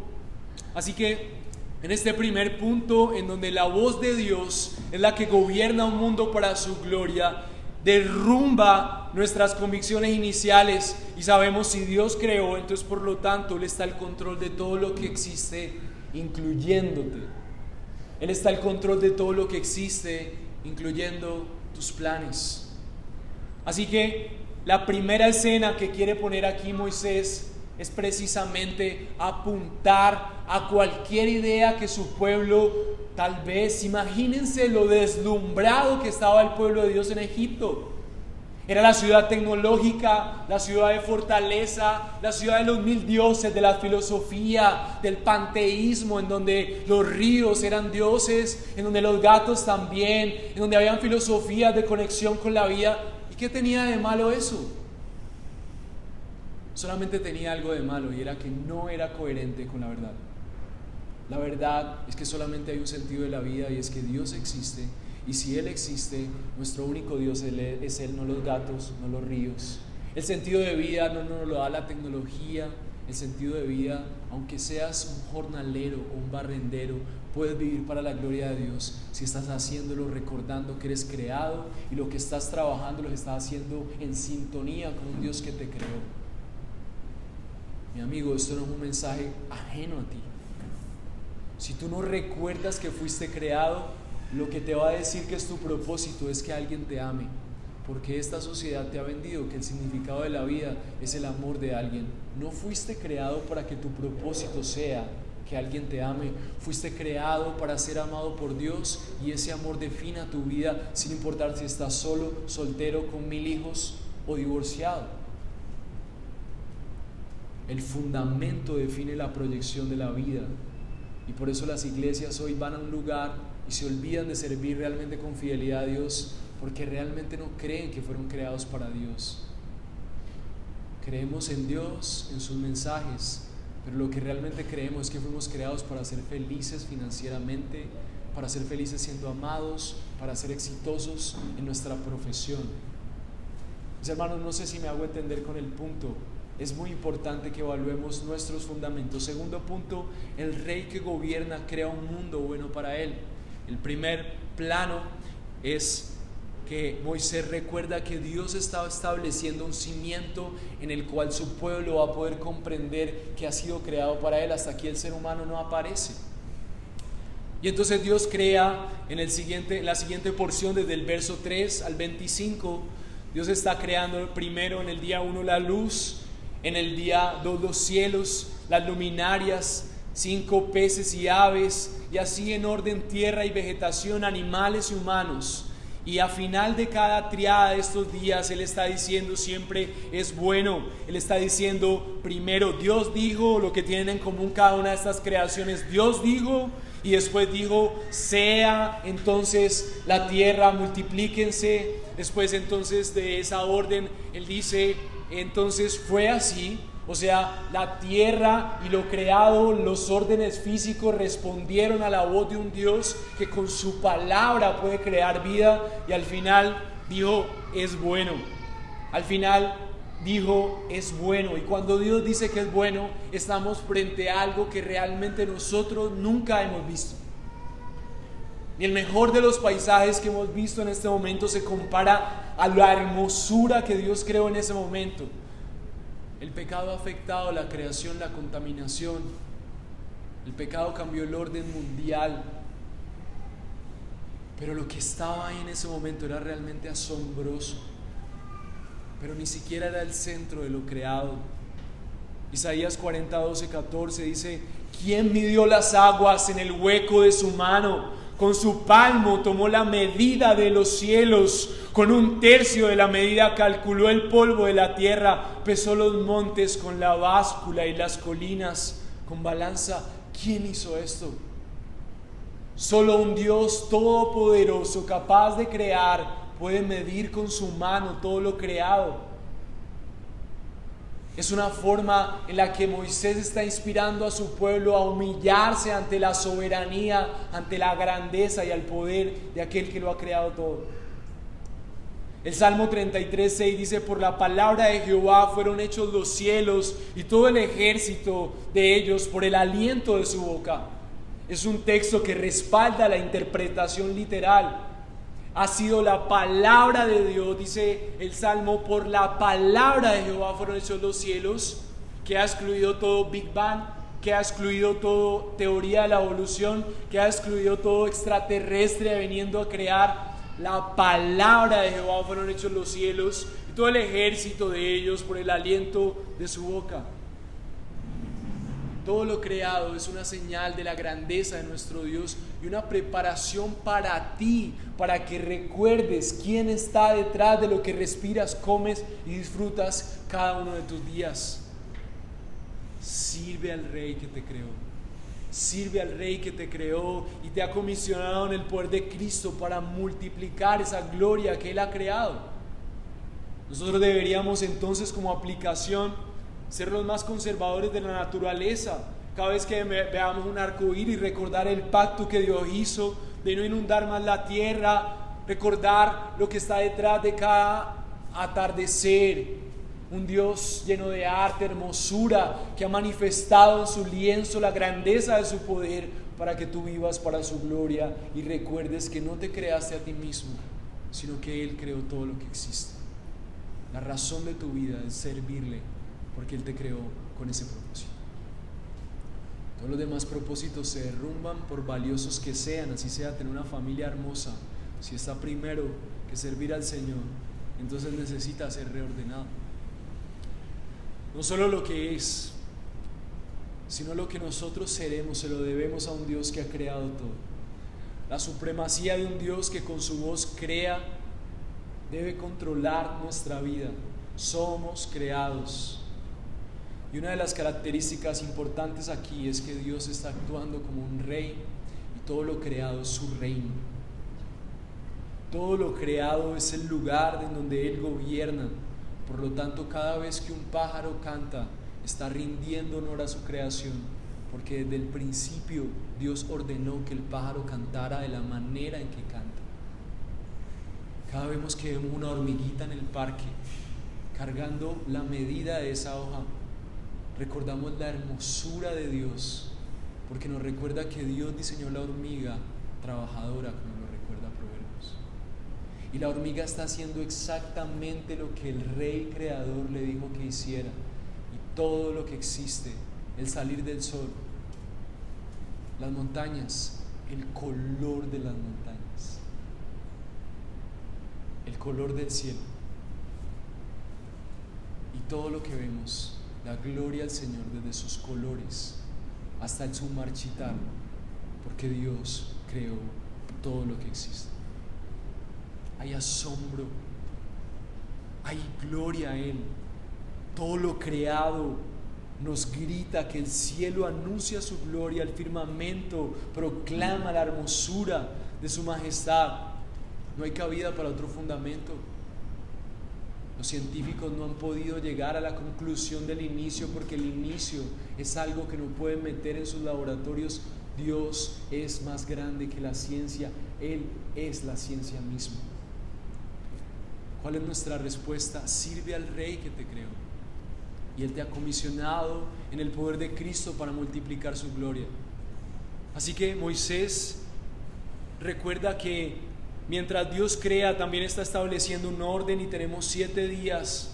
Así que en este primer punto, en donde la voz de Dios es la que gobierna un mundo para su gloria, derrumba nuestras convicciones iniciales y sabemos: si Dios creó, entonces por lo tanto Él está al control de todo lo que existe, incluyéndote. Él está al control de todo lo que existe, incluyendo tus planes. Así que la primera escena que quiere poner aquí Moisés es precisamente apuntar a cualquier idea que su pueblo, tal vez, imagínense lo deslumbrado que estaba el pueblo de Dios en Egipto. Era la ciudad tecnológica, la ciudad de fortaleza, la ciudad de los 1000 dioses, de la filosofía, del panteísmo, en donde los ríos eran dioses, en donde los gatos también, en donde habían filosofías de conexión con la vida. ¿Y qué tenía de malo eso? Solamente tenía algo de malo, y era que no era coherente con la verdad. La verdad es que solamente hay un sentido de la vida, y es que Dios existe. Y si Él existe, nuestro único Dios es Él, no los gatos, no los ríos. El sentido de vida no nos lo da la tecnología. El sentido de vida, aunque seas un jornalero o un barrendero, puedes vivir para la gloria de Dios si estás haciéndolo recordando que eres creado, y lo que estás trabajando lo estás haciendo en sintonía con un Dios que te creó. Mi amigo, esto no es un mensaje ajeno a ti. Si tú no recuerdas que fuiste creado, lo que te va a decir que es tu propósito es que alguien te ame, porque esta sociedad te ha vendido que el significado de la vida es el amor de alguien. No fuiste creado para que tu propósito sea que alguien te ame. Fuiste creado para ser amado por Dios, y ese amor defina tu vida sin importar si estás solo, soltero, con 1000 hijos o divorciado. El fundamento define la proyección de la vida, y por eso las iglesias hoy van a un lugar y se olvidan de servir realmente con fidelidad a Dios, porque realmente no creen que fueron creados para Dios. Creemos en Dios, en sus mensajes, pero lo que realmente creemos es que fuimos creados para ser felices financieramente, para ser felices siendo amados, para ser exitosos en nuestra profesión. Mis hermanos, no sé si me hago entender con el punto. Es muy importante que evaluemos nuestros fundamentos. Segundo punto, el rey que gobierna crea un mundo bueno para él. El primer plano es que Moisés recuerda que Dios estaba estableciendo un cimiento en el cual su pueblo va a poder comprender que ha sido creado para él. Hasta aquí el ser humano no aparece. Y entonces Dios crea en la siguiente porción, desde el verso 3 al 25, Dios está creando primero en el día 1 la luz, en el día 2 los cielos, las luminarias, 5 peces y aves, y así en orden tierra y vegetación, animales y humanos. Y a final de cada triada de estos días, Él está diciendo siempre es bueno. Él está diciendo primero, Dios dijo, lo que tienen en común cada una de estas creaciones, Dios dijo, y después dijo, sea entonces la tierra, multiplíquense. Después entonces de esa orden, Él dice, entonces fue así. O sea, la tierra y lo creado, los órdenes físicos respondieron a la voz de un Dios que con su palabra puede crear vida, y al final dijo, es bueno. Al final dijo, es bueno. Y cuando Dios dice que es bueno, estamos frente a algo que realmente nosotros nunca hemos visto. Ni el mejor de los paisajes que hemos visto en este momento se compara a la hermosura que Dios creó en ese momento. El pecado ha afectado la creación, la contaminación. El pecado cambió el orden mundial. Pero lo que estaba ahí en ese momento era realmente asombroso. Pero ni siquiera era el centro de lo creado. Isaías 40, 12, 14 dice: ¿quién midió las aguas en el hueco de su mano? Con su palmo tomó la medida de los cielos, con 1/3 de la medida calculó el polvo de la tierra, pesó los montes con la báscula y las colinas con balanza. ¿Quién hizo esto? Solo un Dios todopoderoso, capaz de crear, puede medir con su mano todo lo creado. Es una forma en la que Moisés está inspirando a su pueblo a humillarse ante la soberanía, ante la grandeza y al poder de aquel que lo ha creado todo. El Salmo 33:6 dice: por la palabra de Jehová fueron hechos los cielos y todo el ejército de ellos por el aliento de su boca. Es un texto que respalda la interpretación literal. Ha sido la palabra de Dios, dice el Salmo, por la palabra de Jehová fueron hechos los cielos, que ha excluido todo Big Bang, que ha excluido todo teoría de la evolución, que ha excluido todo extraterrestre viniendo a crear. La palabra de Jehová fueron hechos los cielos y todo el ejército de ellos por el aliento de su boca. Todo lo creado es una señal de la grandeza de nuestro Dios y una preparación para ti, para que recuerdes quién está detrás de lo que respiras, comes y disfrutas cada uno de tus días. Sirve al Rey que te creó. Sirve al Rey que te creó y te ha comisionado en el poder de Cristo para multiplicar esa gloria que Él ha creado. Nosotros deberíamos entonces, como aplicación, ser los más conservadores de la naturaleza. Cada vez que veamos un arco iris, recordar el pacto que Dios hizo de no inundar más la tierra, recordar lo que está detrás de cada atardecer. Un Dios lleno de arte, hermosura, que ha manifestado en su lienzo la grandeza de su poder para que tú vivas para su gloria y recuerdes que no te creaste a ti mismo, sino que Él creó todo lo que existe. La razón de tu vida es servirle, porque Él te creó con ese propósito. Todos los demás propósitos se derrumban por valiosos que sean, así sea tener una familia hermosa. Si está primero que servir al Señor, entonces necesita ser reordenado. No solo lo que es, sino lo que nosotros seremos, se lo debemos a un Dios que ha creado todo. La supremacía de un Dios que con su voz crea debe controlar nuestra vida. Somos creados. Y una de las características importantes aquí es que Dios está actuando como un rey y todo lo creado es su reino. Todo lo creado es el lugar en donde Él gobierna. Por lo tanto, cada vez que un pájaro canta, está rindiendo honor a su creación, porque desde el principio Dios ordenó que el pájaro cantara de la manera en que canta. Cada vez que vemos una hormiguita en el parque cargando la medida de esa hoja, recordamos la hermosura de Dios, porque nos recuerda que Dios diseñó la hormiga trabajadora, como lo recuerda Proverbios. Y la hormiga está haciendo exactamente lo que el Rey Creador le dijo que hiciera. Y todo lo que existe, el salir del sol, las montañas, el color de las montañas, el color del cielo, y todo lo que vemos, la gloria al Señor desde sus colores hasta en su marchitar, porque Dios creó todo lo que existe. Hay asombro, hay gloria a Él. Todo lo creado nos grita que el cielo anuncia su gloria, el firmamento proclama la hermosura de su majestad. No hay cabida para otro fundamento. Los científicos no han podido llegar a la conclusión del inicio, porque el inicio es algo que no pueden meter en sus laboratorios. Dios es más grande que la ciencia. Él es la ciencia misma. ¿Cuál es nuestra respuesta? Sirve al Rey que te creó, y Él te ha comisionado en el poder de Cristo para multiplicar su gloria. Así que Moisés recuerda que mientras Dios crea, también está estableciendo un orden, y tenemos 7 días.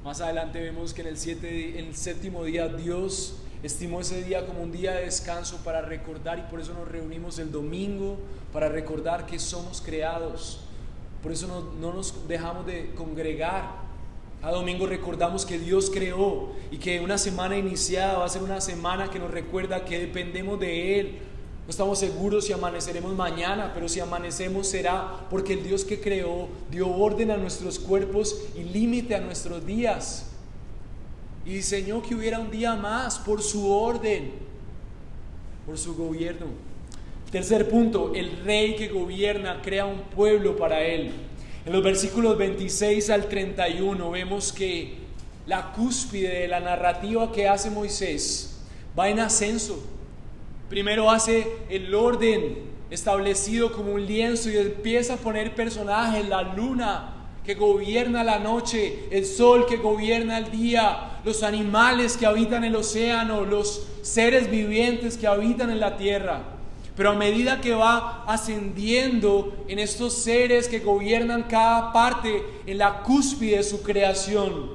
Más adelante vemos que en el séptimo día Dios estimó ese día como un día de descanso para recordar, y por eso nos reunimos el domingo, para recordar que somos creados. Por eso no nos dejamos de congregar. Cada domingo recordamos que Dios creó, y que una semana iniciada va a ser una semana que nos recuerda que dependemos de Él. No estamos seguros si amaneceremos mañana, pero si amanecemos será porque el Dios que creó dio orden a nuestros cuerpos y límite a nuestros días, y diseñó que hubiera un día más por su orden, por su gobierno. Tercer punto, el Rey que gobierna crea un pueblo para Él. En los versículos 26 al 31 vemos que la cúspide de la narrativa que hace Moisés va en ascenso. Primero hace el orden establecido como un lienzo, y empieza a poner personajes: la luna que gobierna la noche, el sol que gobierna el día, los animales que habitan el océano, los seres vivientes que habitan en la tierra. Pero a medida que va ascendiendo en estos seres que gobiernan cada parte, en la cúspide de su creación,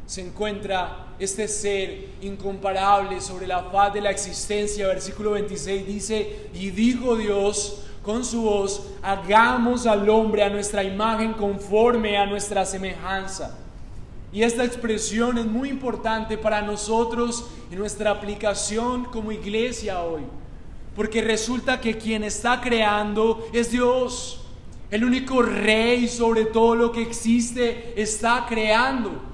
se encuentra este ser incomparable sobre la faz de la existencia. Versículo 26 dice: y dijo Dios con su voz: hagamos al hombre a nuestra imagen, conforme a nuestra semejanza. Y esta expresión es muy importante para nosotros en nuestra aplicación como iglesia hoy, porque resulta que quien está creando es Dios. El único Rey sobre todo lo que existe está creando.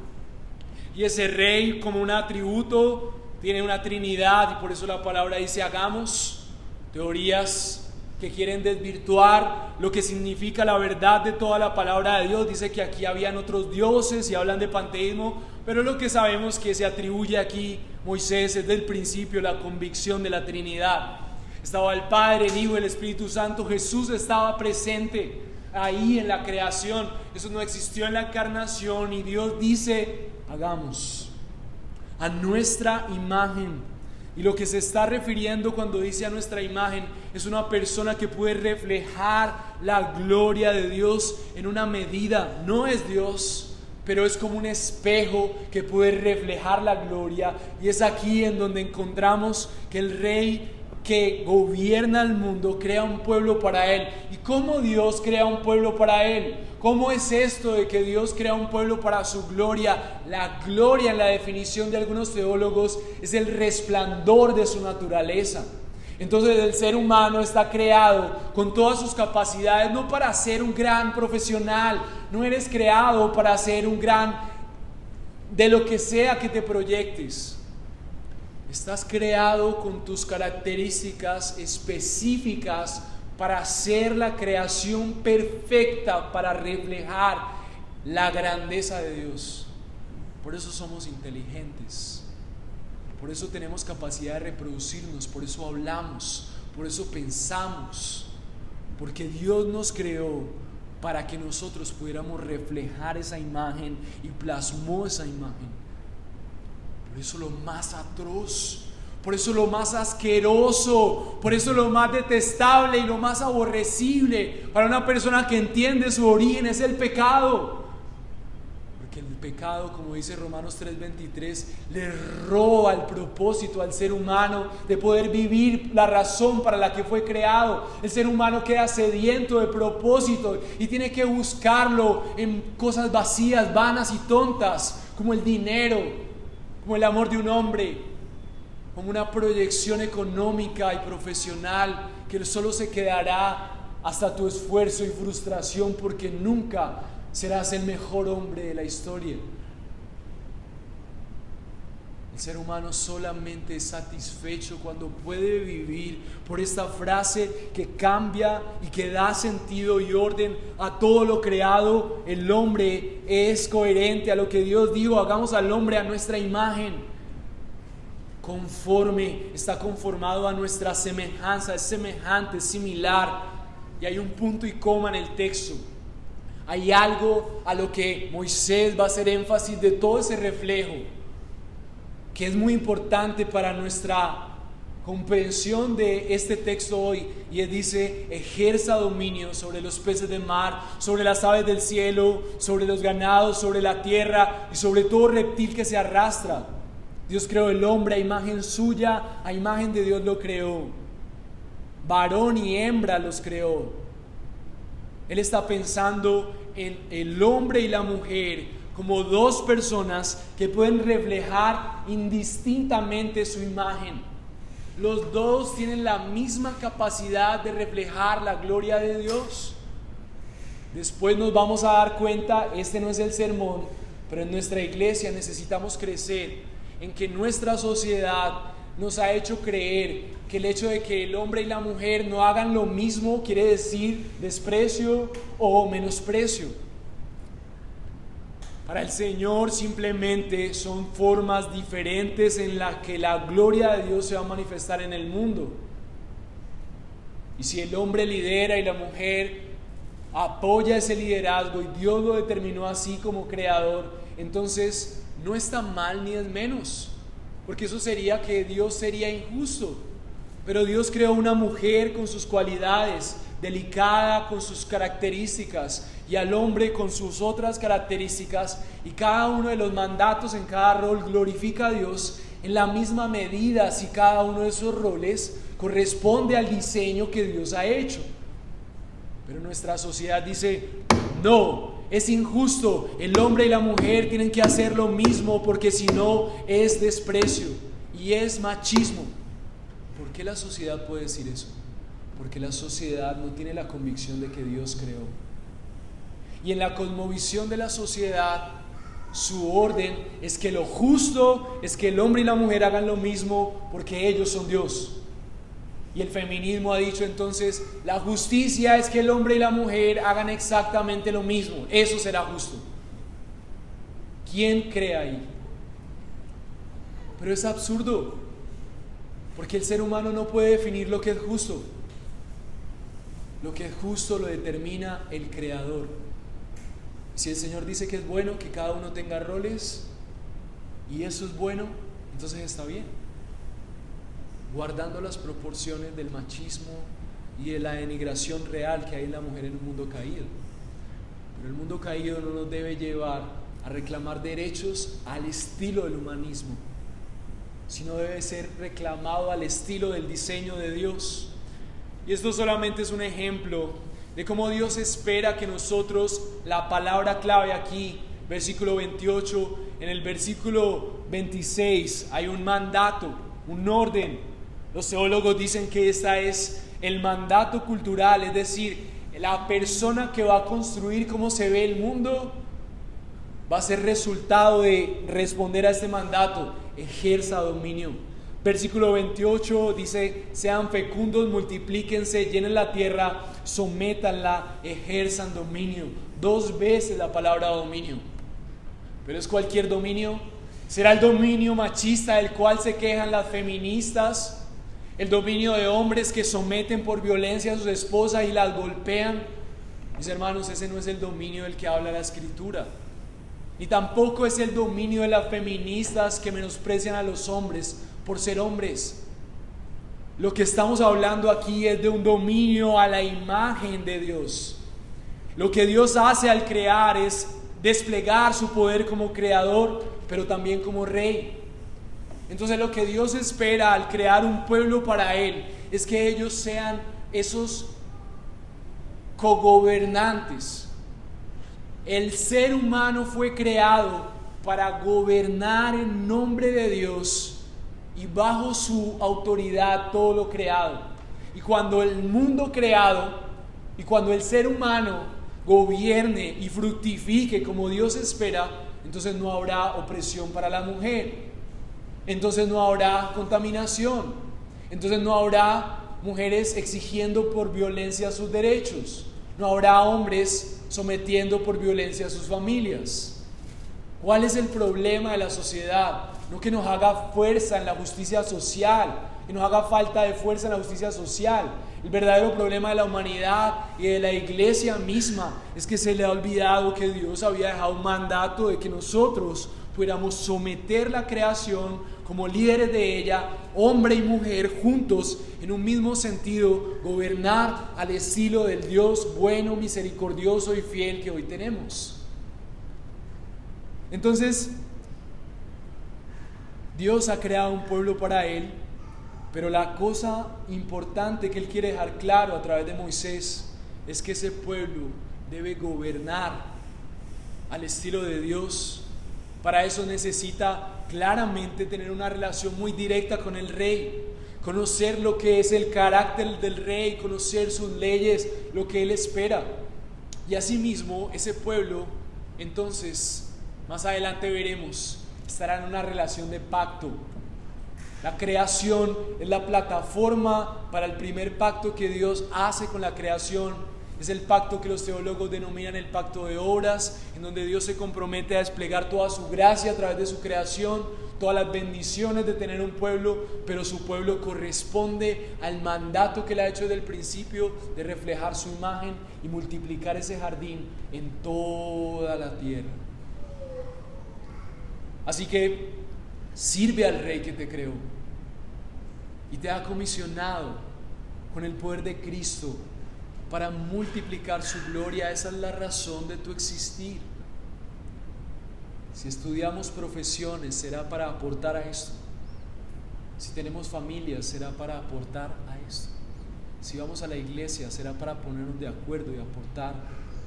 Y ese Rey, como un atributo, tiene una Trinidad, y por eso la palabra dice hagamos. Teorías que quieren desvirtuar lo que significa la verdad de toda la palabra de Dios. Dice que aquí habían otros dioses y hablan de panteísmo, pero lo que sabemos que se atribuye aquí Moisés es del principio la convicción de la Trinidad. Estaba el Padre, el Hijo y el Espíritu Santo. Jesús estaba presente ahí en la creación. Eso no existió en la encarnación, y Dios dice hagamos a nuestra imagen. Y lo que se está refiriendo cuando dice a nuestra imagen es una persona que puede reflejar la gloria de Dios en una medida. No es Dios, pero es como un espejo que puede reflejar la gloria. Y es aquí en donde encontramos que el Rey que gobierna el mundo crea un pueblo para Él. ¿Y cómo Dios crea un pueblo para Él? ¿Cómo es esto de que Dios crea un pueblo para su gloria? La gloria, en la definición de algunos teólogos, es el resplandor de su naturaleza. Entonces el ser humano está creado con todas sus capacidades, no para ser un gran profesional. No eres creado para ser un gran de lo que sea que te proyectes. Estás creado con tus características específicas para ser la creación perfecta, para reflejar la grandeza de Dios. Por eso somos inteligentes, por eso tenemos capacidad de reproducirnos, por eso hablamos, por eso pensamos, porque Dios nos creó para que nosotros pudiéramos reflejar esa imagen y plasmó esa imagen. Por eso lo más atroz, por eso lo más asqueroso, por eso lo más detestable y lo más aborrecible para una persona que entiende su origen es el pecado. Porque el pecado, como dice Romanos 3:23, le roba el propósito al ser humano de poder vivir la razón para la que fue creado. El ser humano queda sediento de propósito y tiene que buscarlo en cosas vacías, vanas y tontas, como el dinero, como el amor de un hombre, como una proyección económica y profesional que solo se quedará hasta tu esfuerzo y frustración, porque nunca serás el mejor hombre de la historia. El ser humano solamente es satisfecho cuando puede vivir por esta frase que cambia y que da sentido y orden a todo lo creado. El hombre es coherente a lo que Dios dijo: hagamos al hombre a nuestra imagen. Conforme, está conformado a nuestra semejanza, es semejante, es similar. Y hay un punto y coma en el texto. Hay algo a lo que Moisés va a hacer énfasis de todo ese reflejo, que es muy importante para nuestra comprensión de este texto hoy. Y él dice: ejerza dominio sobre los peces del mar, sobre las aves del cielo, sobre los ganados, sobre la tierra y sobre todo reptil que se arrastra. Dios creó el hombre a imagen suya, a imagen de Dios lo creó. Varón y hembra los creó. Él está pensando en el hombre y la mujer como dos personas que pueden reflejar indistintamente su imagen. Los dos tienen la misma capacidad de reflejar la gloria de Dios. Después nos vamos a dar cuenta, este no es el sermón, pero en nuestra iglesia necesitamos crecer en que nuestra sociedad nos ha hecho creer que el hecho de que el hombre y la mujer no hagan lo mismo quiere decir desprecio o menosprecio. Para el Señor simplemente son formas diferentes en las que la gloria de Dios se va a manifestar en el mundo. Y si el hombre lidera y la mujer apoya ese liderazgo y Dios lo determinó así como creador, entonces no está mal ni es menos, porque eso sería que Dios sería injusto. Pero Dios creó una mujer con sus cualidades, delicada con sus características, y al hombre con sus otras características, y cada uno de los mandatos en cada rol glorifica a Dios en la misma medida si cada uno de esos roles corresponde al diseño que Dios ha hecho. Pero nuestra sociedad dice: no, es injusto, el hombre y la mujer tienen que hacer lo mismo porque si no es desprecio y es machismo. ¿Por qué la sociedad puede decir eso? Porque la sociedad no tiene la convicción de que Dios creó. Y en la cosmovisión de la sociedad, su orden es que lo justo es que el hombre y la mujer hagan lo mismo porque ellos son Dios. Y el feminismo ha dicho entonces: la justicia es que el hombre y la mujer hagan exactamente lo mismo, eso será justo. ¿Quién cree ahí? Pero es absurdo, porque el ser humano no puede definir lo que es justo. Lo que es justo lo determina el Creador. Si el Señor dice que es bueno que cada uno tenga roles y eso es bueno, entonces está bien, guardando las proporciones del machismo y de la denigración real que hay en la mujer en un mundo caído. Pero el mundo caído no nos debe llevar a reclamar derechos al estilo del humanismo, sino debe ser reclamado al estilo del diseño de Dios. Y esto solamente es un ejemplo de cómo Dios espera que nosotros, la palabra clave aquí, versículo 28, en el versículo 26 hay un mandato, un orden. Los teólogos dicen que esta es el mandato cultural, es decir, la persona que va a construir cómo se ve el mundo va a ser resultado de responder a este mandato: ejerza dominio Versículo 28 dice: sean fecundos, multiplíquense, llenen la tierra, sométanla, ejerzan dominio. 2 veces la palabra dominio. ¿Pero es cualquier dominio? ¿Será el dominio machista del cual se quejan las feministas? ¿El dominio de hombres que someten por violencia a sus esposas y las golpean? Mis hermanos, ese no es el dominio del que habla la Escritura. Ni tampoco es el dominio de las feministas que menosprecian a los hombres por ser hombres. Lo que estamos hablando aquí es de un dominio a la imagen de Dios. Lo que Dios hace al crear es desplegar su poder como creador, pero también como rey. Entonces lo que Dios espera al crear un pueblo para Él es que ellos sean esos cogobernantes. El ser humano fue creado para gobernar en nombre de Dios y bajo su autoridad todo lo creado. Y cuando el mundo creado y cuando el ser humano gobierne y fructifique como Dios espera, entonces no habrá opresión para la mujer, entonces no habrá contaminación, entonces no habrá mujeres exigiendo por violencia sus derechos, no habrá hombres sometiendo por violencia a sus familias. ¿Cuál es el problema de la sociedad? No que nos haga fuerza en la justicia social, que nos haga falta de fuerza en la justicia social. El verdadero problema de la humanidad y de la iglesia misma es que se le ha olvidado que Dios había dejado un mandato de que nosotros pudiéramos someter la creación como líderes de ella, hombre y mujer juntos en un mismo sentido, gobernar al estilo del Dios bueno, misericordioso y fiel que hoy tenemos. Entonces, Dios ha creado un pueblo para Él, pero la cosa importante que Él quiere dejar claro a través de Moisés es que ese pueblo debe gobernar al estilo de Dios. Para eso necesita claramente tener una relación muy directa con el rey, conocer lo que es el carácter del rey, conocer sus leyes, lo que Él espera. Y asimismo, ese pueblo, entonces, más adelante veremos, estará en una relación de pacto. La creación es la plataforma para el primer pacto que Dios hace con la creación. Es el pacto que los teólogos denominan el pacto de obras, en donde Dios se compromete a desplegar toda su gracia a través de su creación, todas las bendiciones de tener un pueblo, pero su pueblo corresponde al mandato que Él ha hecho desde el principio de reflejar su imagen y multiplicar ese jardín en toda la tierra. Así que sirve al Rey que te creó y te ha comisionado con el poder de Cristo para multiplicar su gloria. Esa es la razón de tu existir. Si estudiamos profesiones, será para aportar a esto. Si tenemos familias, será para aportar a esto. Si vamos a la iglesia, será para ponernos de acuerdo y aportar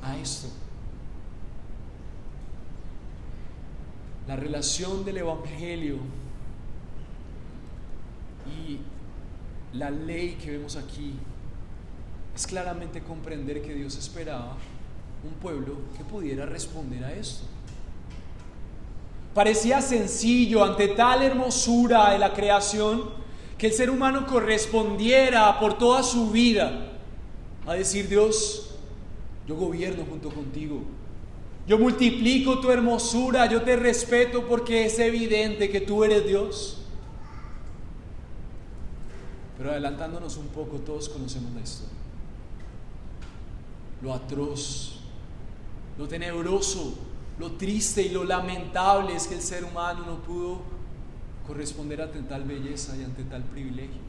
a esto. La relación del Evangelio y la ley que vemos aquí es claramente comprender que Dios esperaba un pueblo que pudiera responder a esto. Parecía sencillo ante tal hermosura de la creación que el ser humano correspondiera por toda su vida a decir: Dios, yo gobierno junto contigo, yo multiplico tu hermosura, yo te respeto porque es evidente que tú eres Dios. Pero adelantándonos un poco, todos conocemos la historia. Lo atroz, lo tenebroso, lo triste y lo lamentable es que el ser humano no pudo corresponder ante tal belleza y ante tal privilegio.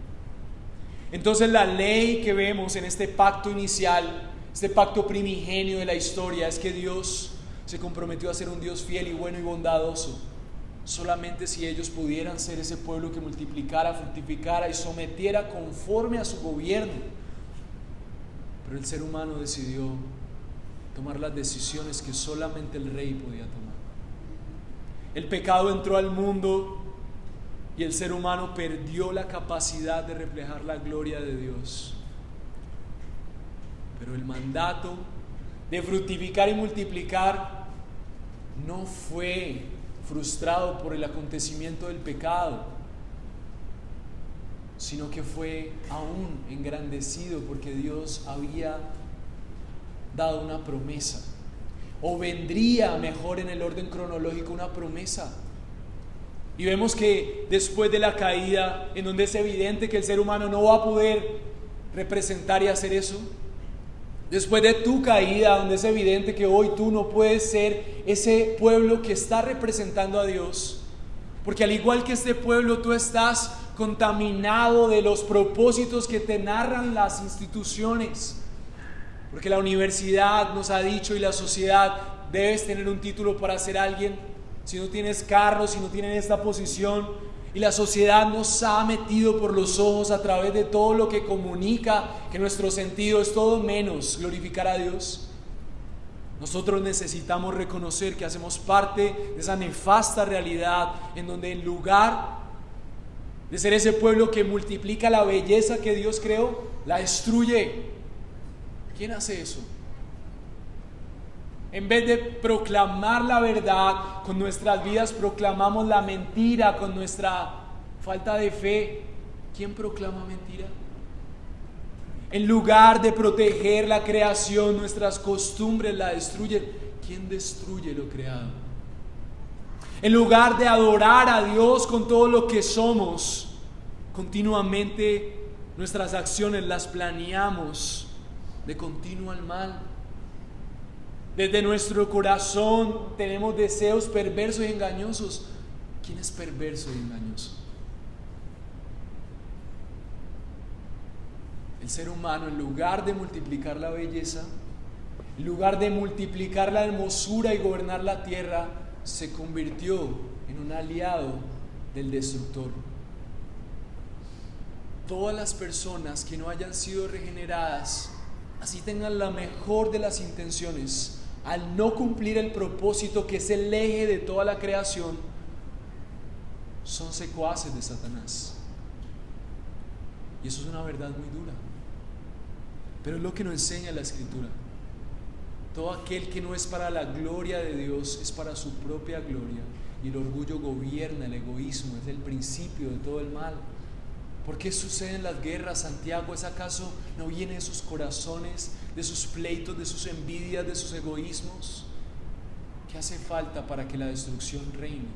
Entonces la ley que vemos en este pacto inicial, este pacto primigenio de la historia, es que Dios se comprometió a ser un Dios fiel y bueno y bondadoso, solamente si ellos pudieran ser ese pueblo que multiplicara, fructificara y sometiera conforme a su gobierno. Pero el ser humano decidió tomar las decisiones que solamente el rey podía tomar. El pecado entró al mundo y el ser humano perdió la capacidad de reflejar la gloria de Dios. Pero el mandato de fructificar y multiplicar no fue frustrado por el acontecimiento del pecado. sino que fue aún engrandecido porque Dios había dado una promesa, o vendría, mejor en el orden cronológico, una promesa. Y vemos que después de la caída, en donde es evidente que el ser humano no va a poder representar y hacer eso, después de tu caída, donde es evidente que hoy tú no puedes ser ese pueblo que está representando a Dios, porque al igual que este pueblo, tú estás contaminado de los propósitos que te narran las instituciones. Porque la universidad nos ha dicho, y la sociedad, debes tener un título para ser alguien. Si no tienes carro, si no tienes esta posición, y la sociedad nos ha metido por los ojos a través de todo lo que comunica que nuestro sentido es todo menos glorificar a Dios. Nosotros necesitamos reconocer que hacemos parte de esa nefasta realidad en donde en lugar de ser ese pueblo que multiplica la belleza que Dios creó, la destruye. ¿Quién hace eso? En vez de proclamar la verdad, con nuestras vidas proclamamos la mentira con nuestra falta de fe. ¿Quién proclama mentira? En lugar de proteger la creación, nuestras costumbres la destruyen. ¿Quién destruye lo creado? En lugar de adorar a Dios con todo lo que somos, continuamente nuestras acciones las planeamos de continuo al mal. Desde nuestro corazón tenemos deseos perversos y engañosos. ¿Quién es perverso y engañoso? El ser humano, en lugar de multiplicar la belleza, en lugar de multiplicar la hermosura y gobernar la tierra, se convirtió en un aliado del destructor. Todas las personas que no hayan sido regeneradas, así tengan la mejor de las intenciones, al no cumplir el propósito que es el eje de toda la creación, son secuaces de Satanás. Y eso es una verdad muy dura, pero es lo que nos enseña la Escritura. Todo aquel que no es para la gloria de Dios es para su propia gloria, y el orgullo gobierna, el egoísmo es el principio de todo el mal. ¿Por qué suceden las guerras, Santiago? ¿Es acaso no viene de sus corazones, de sus pleitos, de sus envidias, de sus egoísmos? ¿Qué hace falta para que la destrucción reine?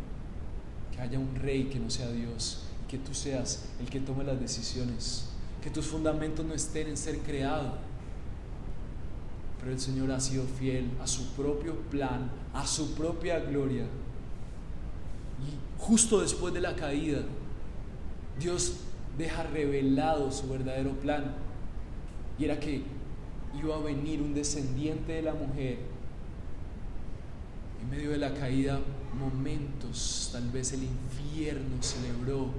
Que haya un rey que no sea Dios, y que tú seas el que tome las decisiones, que tus fundamentos no estén en ser creado. Pero el Señor ha sido fiel a su propio plan, a su propia gloria. Y justo después de la caída, Dios deja revelado su verdadero plan, y era que iba a venir un descendiente de la mujer. En medio de la caída, momentos, tal vez el infierno celebró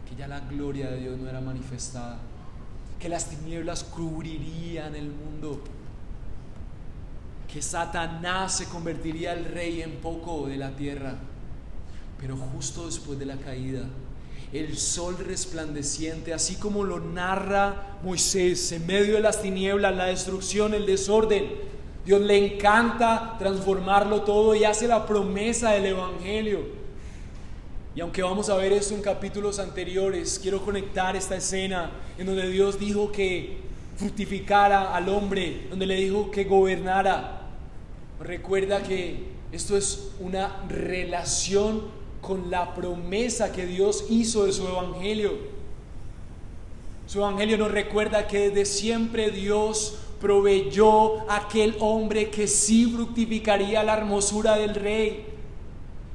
que ya la gloria de Dios no era manifestada, que las tinieblas cubrirían el mundo, que Satanás se convertiría el rey en poco de la tierra. Pero justo después de la caída, el sol resplandeciente, así como lo narra Moisés, en medio de las tinieblas, la destrucción, el desorden, Dios le encanta transformarlo todo y hace la promesa del Evangelio. Y aunque vamos a ver esto en capítulos anteriores, quiero conectar esta escena en donde Dios dijo que fructificara al hombre, donde le dijo que gobernara. Recuerda que esto es una relación con la promesa que Dios hizo de su Evangelio. Su Evangelio nos recuerda que desde siempre Dios proveyó a aquel hombre que sí fructificaría la hermosura del rey.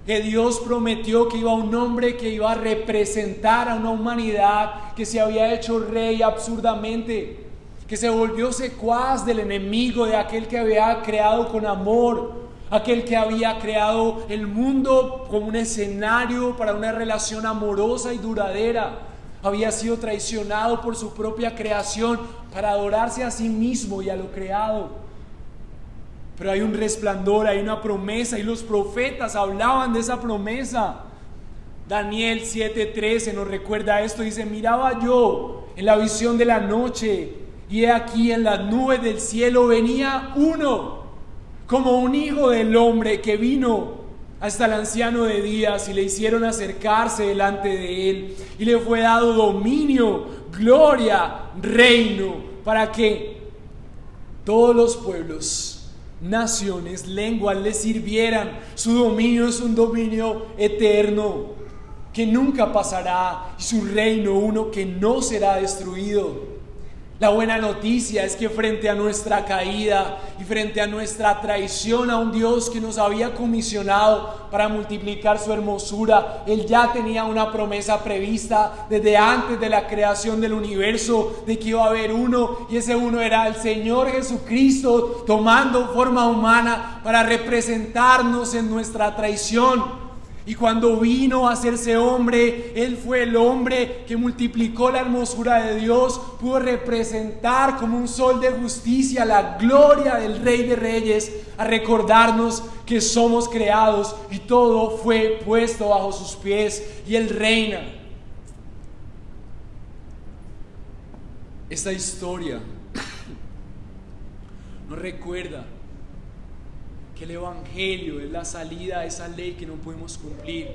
Que Dios prometió que iba un hombre que iba a representar a una humanidad que se había hecho rey absurdamente, que se volvió secuaz del enemigo, de aquel que había creado con amor, aquel que había creado el mundo como un escenario para una relación amorosa y duradera. Había sido traicionado por su propia creación para adorarse a sí mismo y a lo creado. Pero hay un resplandor, hay una promesa, y los profetas hablaban de esa promesa. Daniel 7:13 nos recuerda esto, dice: miraba yo en la visión de la noche, y he aquí en las nubes del cielo venía uno, como un hijo del hombre, que vino hasta el anciano de días, y le hicieron acercarse delante de él, y le fue dado dominio, gloria, reino, para que todos los pueblos, naciones, lenguas le sirvieran. Su dominio es un dominio eterno, que nunca pasará, y su reino uno que no será destruido. La buena noticia es que frente a nuestra caída y frente a nuestra traición a un Dios que nos había comisionado para multiplicar su hermosura, Él ya tenía una promesa prevista desde antes de la creación del universo, de que iba a haber uno, y ese uno era el Señor Jesucristo, tomando forma humana para representarnos en nuestra traición. Y cuando vino a hacerse hombre, Él fue el hombre que multiplicó la hermosura de Dios, pudo representar como un sol de justicia la gloria del Rey de Reyes, a recordarnos que somos creados y todo fue puesto bajo sus pies y Él reina. Esta historia nos recuerda que el Evangelio es la salida a esa ley que no pudimos cumplir.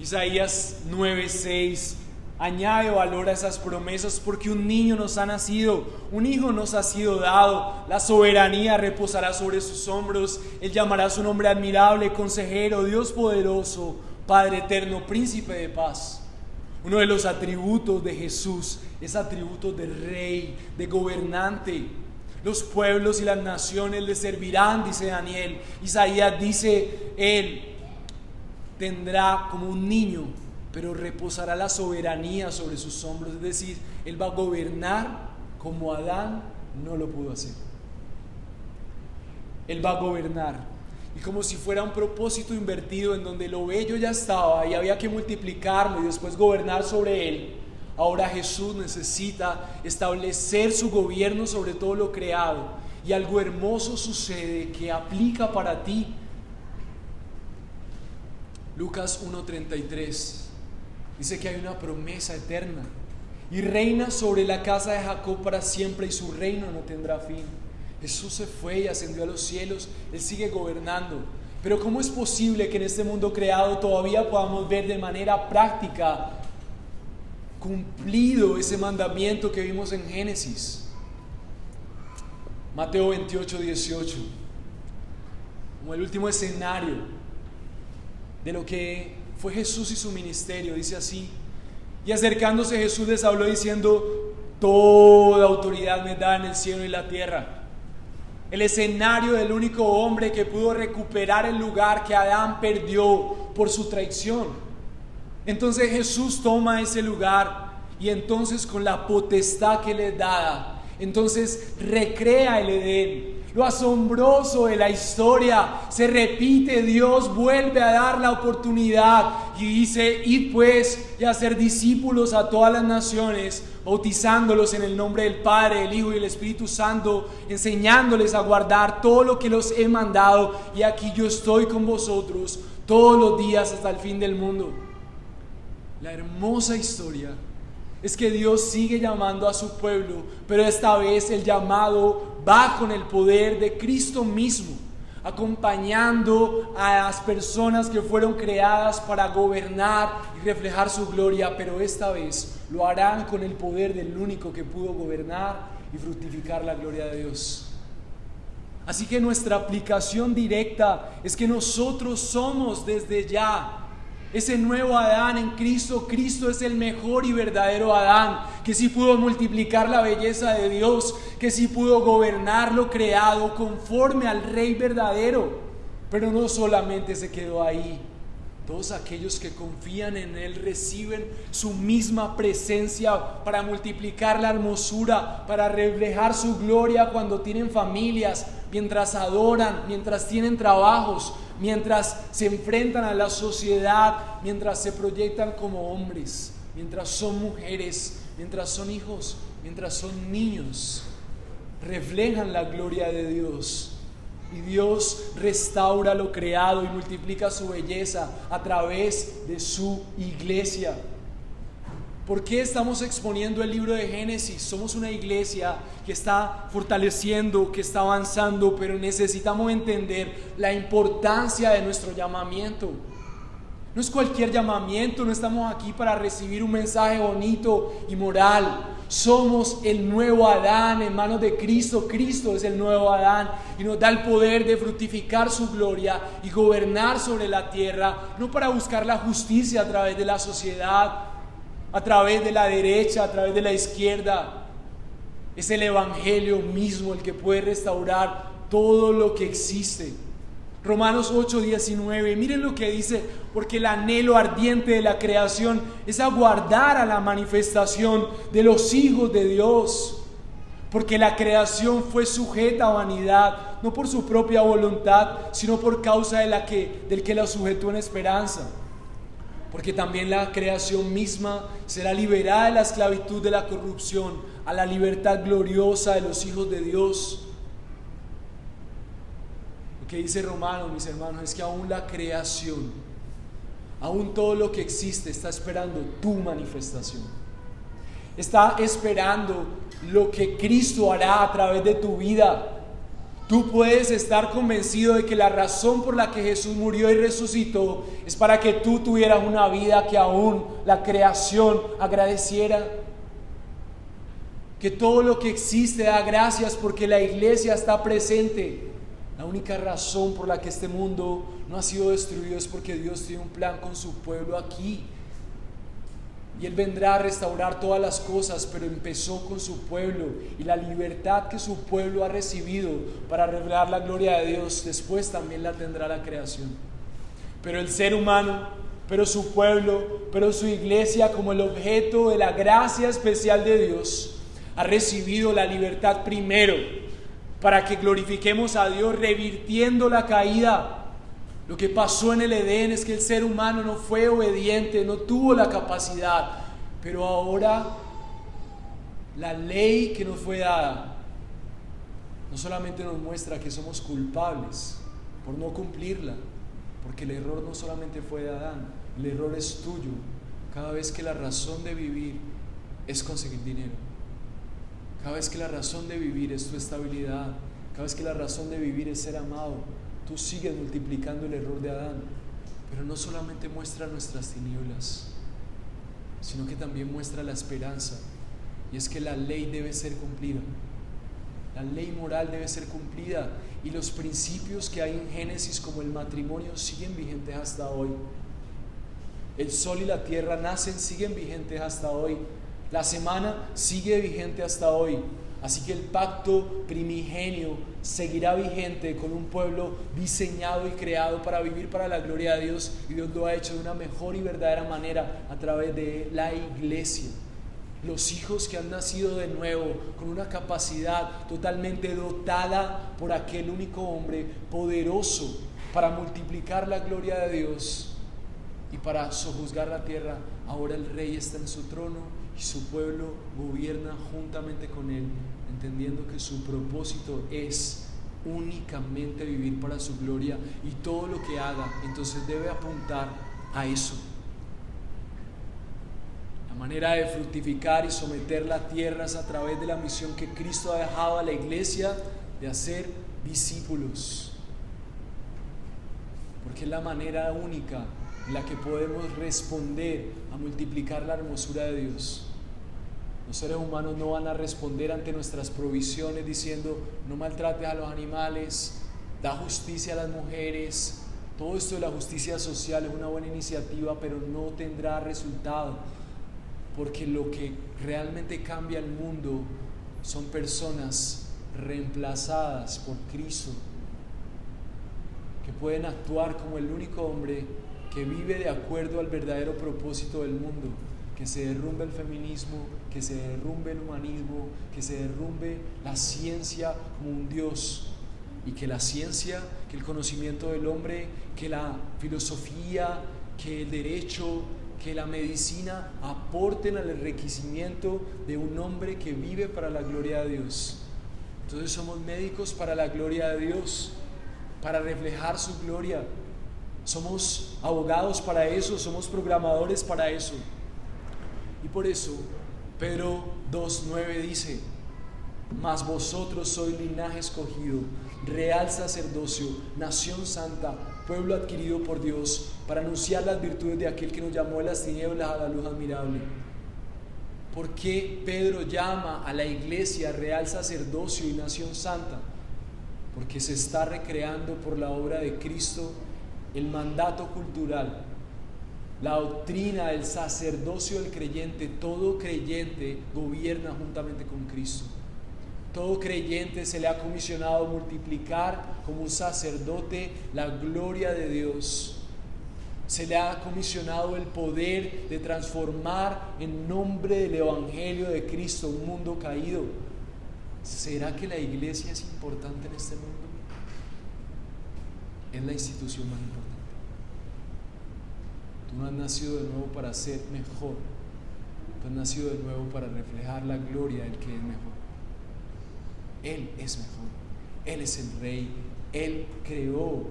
Isaías 9:6 añade valor a esas promesas, porque un niño nos ha nacido, un hijo nos ha sido dado, la soberanía reposará sobre sus hombros, Él llamará su nombre admirable, consejero, Dios poderoso, Padre eterno, príncipe de paz. Uno de los atributos de Jesús es atributo de rey, de gobernante. Los pueblos y las naciones le servirán, dice Daniel. Isaías dice, Él tendrá como un niño, pero reposará la soberanía sobre sus hombros. Es decir, Él va a gobernar como Adán no lo pudo hacer. Él va a gobernar. Y como si fuera un propósito invertido en donde lo bello ya estaba y había que multiplicarlo y después gobernar sobre él, ahora Jesús necesita establecer su gobierno sobre todo lo creado, y algo hermoso sucede que aplica para ti. Lucas 1:33 dice que hay una promesa eterna, y reina sobre la casa de Jacob para siempre, y su reino no tendrá fin. Jesús se fue y ascendió a los cielos, Él sigue gobernando. Pero ¿cómo es posible que en este mundo creado todavía podamos ver de manera práctica cumplido ese mandamiento que vimos en Génesis? Mateo 28:18, como el último escenario de lo que fue Jesús y su ministerio, dice así: y acercándose Jesús les habló diciendo: toda autoridad me da en el cielo y la tierra. El escenario del único hombre que pudo recuperar el lugar que Adán perdió por su traición. Entonces Jesús toma ese lugar, y entonces con la potestad que le da, entonces recrea el Edén. Lo asombroso de la historia se repite. Dios vuelve a dar la oportunidad y dice: id pues y hacer discípulos a todas las naciones, bautizándolos en el nombre del Padre, del Hijo y del Espíritu Santo, enseñándoles a guardar todo lo que los he mandado, y aquí yo estoy con vosotros todos los días hasta el fin del mundo. La hermosa historia es que Dios sigue llamando a su pueblo, pero esta vez el llamado va con el poder de Cristo mismo, acompañando a las personas que fueron creadas para gobernar y reflejar su gloria, pero esta vez lo harán con el poder del único que pudo gobernar y fructificar la gloria de Dios. Así que nuestra aplicación directa es que nosotros somos desde ya ese nuevo Adán en Cristo. Cristo es el mejor y verdadero Adán, que sí pudo multiplicar la belleza de Dios, que sí pudo gobernar lo creado conforme al Rey verdadero. Pero no solamente se quedó ahí. Todos aquellos que confían en Él reciben su misma presencia para multiplicar la hermosura, para reflejar su gloria cuando tienen familias, mientras adoran, mientras tienen trabajos, mientras se enfrentan a la sociedad, mientras se proyectan como hombres, mientras son mujeres, mientras son hijos, mientras son niños. Reflejan la gloria de Dios. Y Dios restaura lo creado y multiplica su belleza a través de su iglesia. ¿Por qué estamos exponiendo el libro de Génesis? Somos una iglesia que está fortaleciendo, que está avanzando, pero necesitamos entender la importancia de nuestro llamamiento. No es cualquier llamamiento, no estamos aquí para recibir un mensaje bonito y moral. Somos el nuevo Adán en manos de Cristo. Cristo es el nuevo Adán y nos da el poder de fructificar su gloria y gobernar sobre la tierra, no para buscar la justicia a través de la sociedad, a través de la derecha, a través de la izquierda. Es el Evangelio mismo el que puede restaurar todo lo que existe. Romanos 8:19, miren lo que dice: porque el anhelo ardiente de la creación es aguardar a la manifestación de los hijos de Dios. Porque la creación fue sujeta a vanidad, no por su propia voluntad, sino por causa del que la sujetó en esperanza. Porque también la creación misma será liberada de la esclavitud de la corrupción a la libertad gloriosa de los hijos de Dios. Lo que dice Romanos, mis hermanos, es que aún la creación, aún todo lo que existe está esperando tu manifestación. Está esperando lo que Cristo hará a través de tu vida. Tú puedes estar convencido de que la razón por la que Jesús murió y resucitó es para que tú tuvieras una vida que aún la creación agradeciera. Que todo lo que existe da gracias porque la iglesia está presente. La única razón por la que este mundo no ha sido destruido es porque Dios tiene un plan con su pueblo aquí. Y Él vendrá a restaurar todas las cosas, pero empezó con su pueblo y la libertad que su pueblo ha recibido para revelar la gloria de Dios, después también la tendrá la creación. Pero el ser humano, pero su pueblo, pero su iglesia como el objeto de la gracia especial de Dios, ha recibido la libertad primero para que glorifiquemos a Dios revirtiendo la caída. Lo que pasó en el Edén es que el ser humano no fue obediente, no tuvo la capacidad, pero ahora la ley que nos fue dada no solamente nos muestra que somos culpables por no cumplirla, porque el error no solamente fue de Adán, el error es tuyo cada vez que la razón de vivir es conseguir dinero, cada vez que la razón de vivir es tu estabilidad, cada vez que la razón de vivir es ser amado. Tú sigues multiplicando el error de Adán, pero no solamente muestra nuestras tinieblas, sino que también muestra la esperanza, y es que la ley debe ser cumplida, la ley moral debe ser cumplida, y los principios que hay en Génesis como el matrimonio siguen vigentes hasta hoy. El sol y la tierra nacen, siguen vigentes hasta hoy. La semana sigue vigente hasta hoy. Así que el pacto primigenio seguirá vigente con un pueblo diseñado y creado para vivir para la gloria de Dios, y Dios lo ha hecho de una mejor y verdadera manera a través de la iglesia. Los hijos que han nacido de nuevo con una capacidad totalmente dotada por aquel único hombre poderoso para multiplicar la gloria de Dios y para sojuzgar la tierra. Ahora el rey está en su trono y su pueblo gobierna juntamente con él, entendiendo que su propósito es únicamente vivir para su gloria, y todo lo que haga entonces debe apuntar a eso. La manera de fructificar y someter la tierra es a través de la misión que Cristo ha dejado a la iglesia de hacer discípulos, porque es la manera única en la que podemos responder a multiplicar la hermosura de Dios. Los seres humanos no van a responder ante nuestras provisiones diciendo: no maltrates a los animales, da justicia a las mujeres. Todo esto de la justicia social es una buena iniciativa, pero no tendrá resultado, porque lo que realmente cambia el mundo son personas reemplazadas por Cristo, que pueden actuar como el único hombre que vive de acuerdo al verdadero propósito del mundo, que se derrumbe el feminismo, que se derrumbe el humanismo, que se derrumbe la ciencia como un Dios, y que la ciencia, que el conocimiento del hombre, que la filosofía, que el derecho, que la medicina aporten al enriquecimiento de un hombre que vive para la gloria de Dios. Entonces somos médicos para la gloria de Dios, para reflejar su gloria. Somos abogados para eso, somos programadores para eso. Y por eso Pedro 2:9 dice: mas vosotros sois linaje escogido, real sacerdocio, nación santa, pueblo adquirido por Dios, para anunciar las virtudes de aquel que nos llamó de las tinieblas a la luz admirable. ¿Por qué Pedro llama a la iglesia real sacerdocio y nación santa? Porque se está recreando por la obra de Cristo el mandato cultural, la doctrina del sacerdocio del creyente. Todo creyente gobierna juntamente con Cristo. Todo creyente se le ha comisionado multiplicar como un sacerdote la gloria de Dios. Se le ha comisionado el poder de transformar en nombre del Evangelio de Cristo un mundo caído. ¿Será que la iglesia es importante en este mundo? Es la institución más importante. Tú no has nacido de nuevo para ser mejor. Tú has nacido de nuevo para reflejar la gloria del que es mejor. Él es mejor, Él es el Rey, Él creó.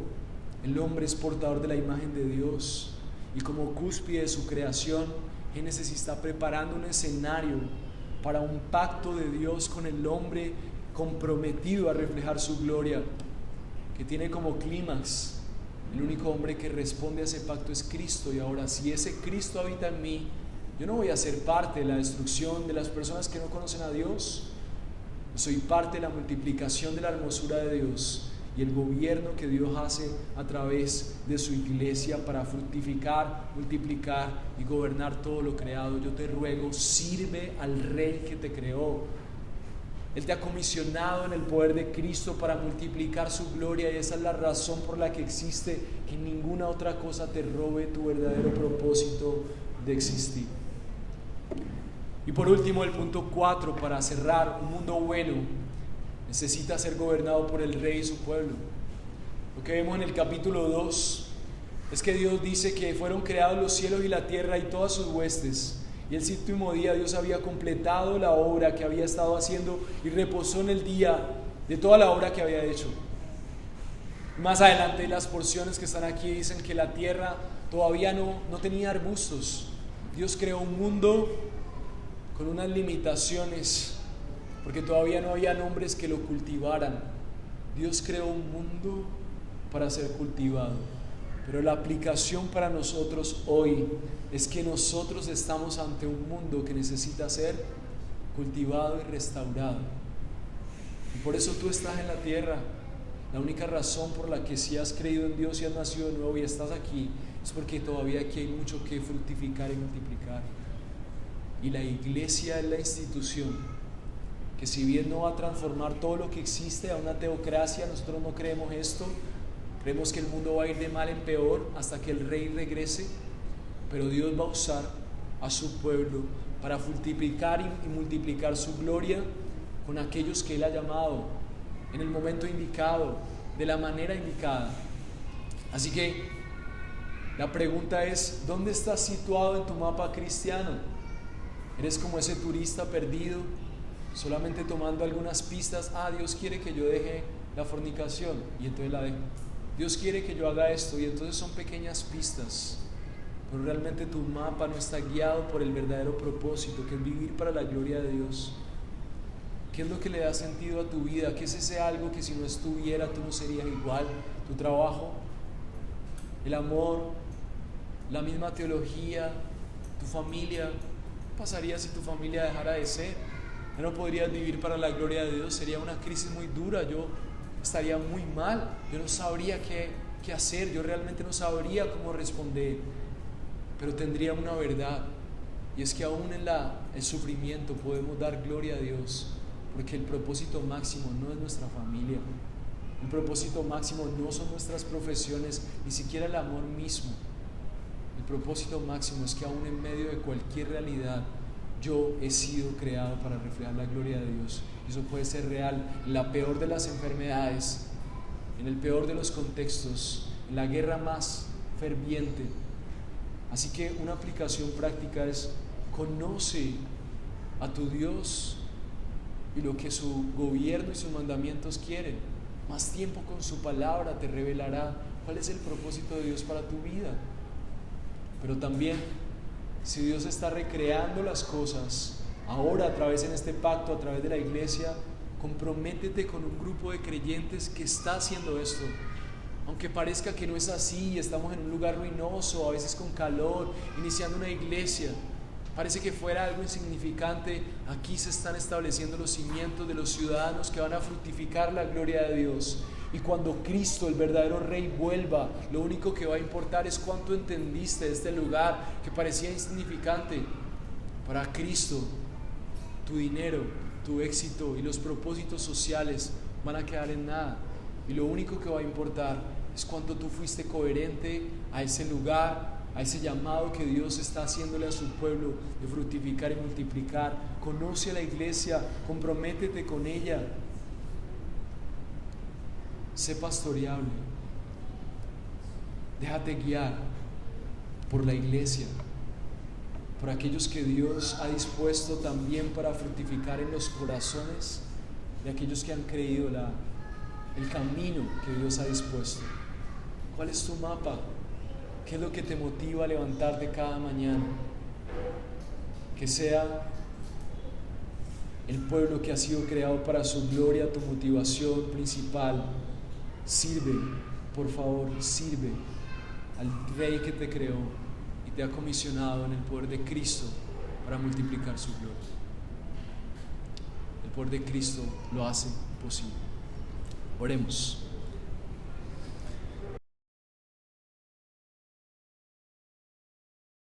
El hombre es portador de la imagen de Dios, y como cúspide de su creación, Génesis está preparando un escenario para un pacto de Dios con el hombre comprometido a reflejar su gloria, que tiene como clímax: el único hombre que responde a ese pacto es Cristo. Y ahora, si ese Cristo habita en mí, yo no voy a ser parte de la destrucción de las personas que no conocen a Dios. Soy parte de la multiplicación de la hermosura de Dios y el gobierno que Dios hace a través de su iglesia para fructificar, multiplicar y gobernar todo lo creado. Yo te ruego, sirve al Rey que te creó. Él te ha comisionado en el poder de Cristo para multiplicar su gloria, y esa es la razón por la que existe, que ninguna otra cosa te robe tu verdadero propósito de existir. Y por último, el punto 4, para cerrar: un mundo bueno necesita ser gobernado por el Rey y su pueblo. Lo que vemos en el capítulo 2 es que Dios dice que fueron creados los cielos y la tierra y todas sus huestes, y el séptimo día Dios había completado la obra que había estado haciendo y reposó en el día de toda la obra que había hecho. Más adelante, las porciones que están aquí dicen que la tierra todavía no tenía arbustos. Dios creó un mundo con unas limitaciones, porque todavía no había hombres que lo cultivaran. Dios creó un mundo para ser cultivado, pero la aplicación para nosotros hoy es que nosotros estamos ante un mundo que necesita ser cultivado y restaurado. Y por eso tú estás en la tierra. La única razón por la que si has creído en Dios y has nacido de nuevo y estás aquí es porque todavía aquí hay mucho que fructificar y multiplicar. Y la iglesia es la institución que, si bien no va a transformar todo lo que existe a una teocracia, nosotros no creemos esto. Creemos que el mundo va a ir de mal en peor hasta que el Rey regrese, pero Dios va a usar a su pueblo para fructificar y multiplicar su gloria con aquellos que Él ha llamado en el momento indicado, de la manera indicada. Así que la pregunta es: ¿dónde estás situado en tu mapa cristiano? ¿Eres como ese turista perdido, solamente tomando algunas pistas? Dios quiere que yo deje la fornicación, y entonces la dejo. Dios quiere que yo haga esto, y entonces son pequeñas pistas, pero realmente tu mapa no está guiado por el verdadero propósito, que es vivir para la gloria de Dios. ¿Qué es lo que le da sentido a tu vida? ¿Qué es ese algo que si no estuviera tú no serías igual? ¿Tu trabajo? ¿El amor? ¿La misma teología? ¿Tu familia? ¿Qué pasaría si tu familia dejara de ser? Ya no podrías vivir para la gloria de Dios. Sería una crisis muy dura. Yo estaría muy mal. Yo no sabría qué hacer. Yo realmente no sabría cómo responder. Pero tendría una verdad, y es que aún en el sufrimiento podemos dar gloria a Dios, porque el propósito máximo no es nuestra familia. El propósito máximo no son nuestras profesiones, ni siquiera el amor mismo. El propósito máximo es que aún en medio de cualquier realidad, yo he sido creado para reflejar la gloria de Dios. Eso puede ser real en la peor de las enfermedades, en el peor de los contextos, en la guerra más ferviente. Así que una aplicación práctica es: conoce a tu Dios y lo que su gobierno y sus mandamientos quieren. Más tiempo con su palabra te revelará cuál es el propósito de Dios para tu vida. Pero también Si Dios está recreando las cosas ahora a través en este pacto, a través de la iglesia, comprométete con un grupo de creyentes que está haciendo esto. Aunque parezca que no es así, estamos en un lugar ruinoso, a veces con calor, iniciando una iglesia, parece que fuera algo insignificante. Aquí se están estableciendo los cimientos de los ciudadanos que van a fructificar la gloria de Dios. Y cuando Cristo, el verdadero Rey, vuelva, lo único que va a importar es cuánto entendiste de este lugar que parecía insignificante. Para Cristo, tu dinero, tu éxito y los propósitos sociales van a quedar en nada. Y lo único que va a importar es cuánto tú fuiste coherente a ese lugar, a ese llamado que Dios está haciéndole a su pueblo de fructificar y multiplicar. Conoce a la iglesia, comprométete con ella. Sé pastoreable. Déjate guiar por la iglesia, por aquellos que Dios ha dispuesto también para fructificar en los corazones de aquellos que han creído el camino que Dios ha dispuesto. ¿Cuál es tu mapa? ¿Qué es lo que te motiva a levantarte cada mañana? Que sea el pueblo que ha sido creado para su gloria tu motivación principal. Sirve, por favor, sirve al Rey que te creó y te ha comisionado en el poder de Cristo para multiplicar su gloria. El poder de Cristo lo hace posible. Oremos.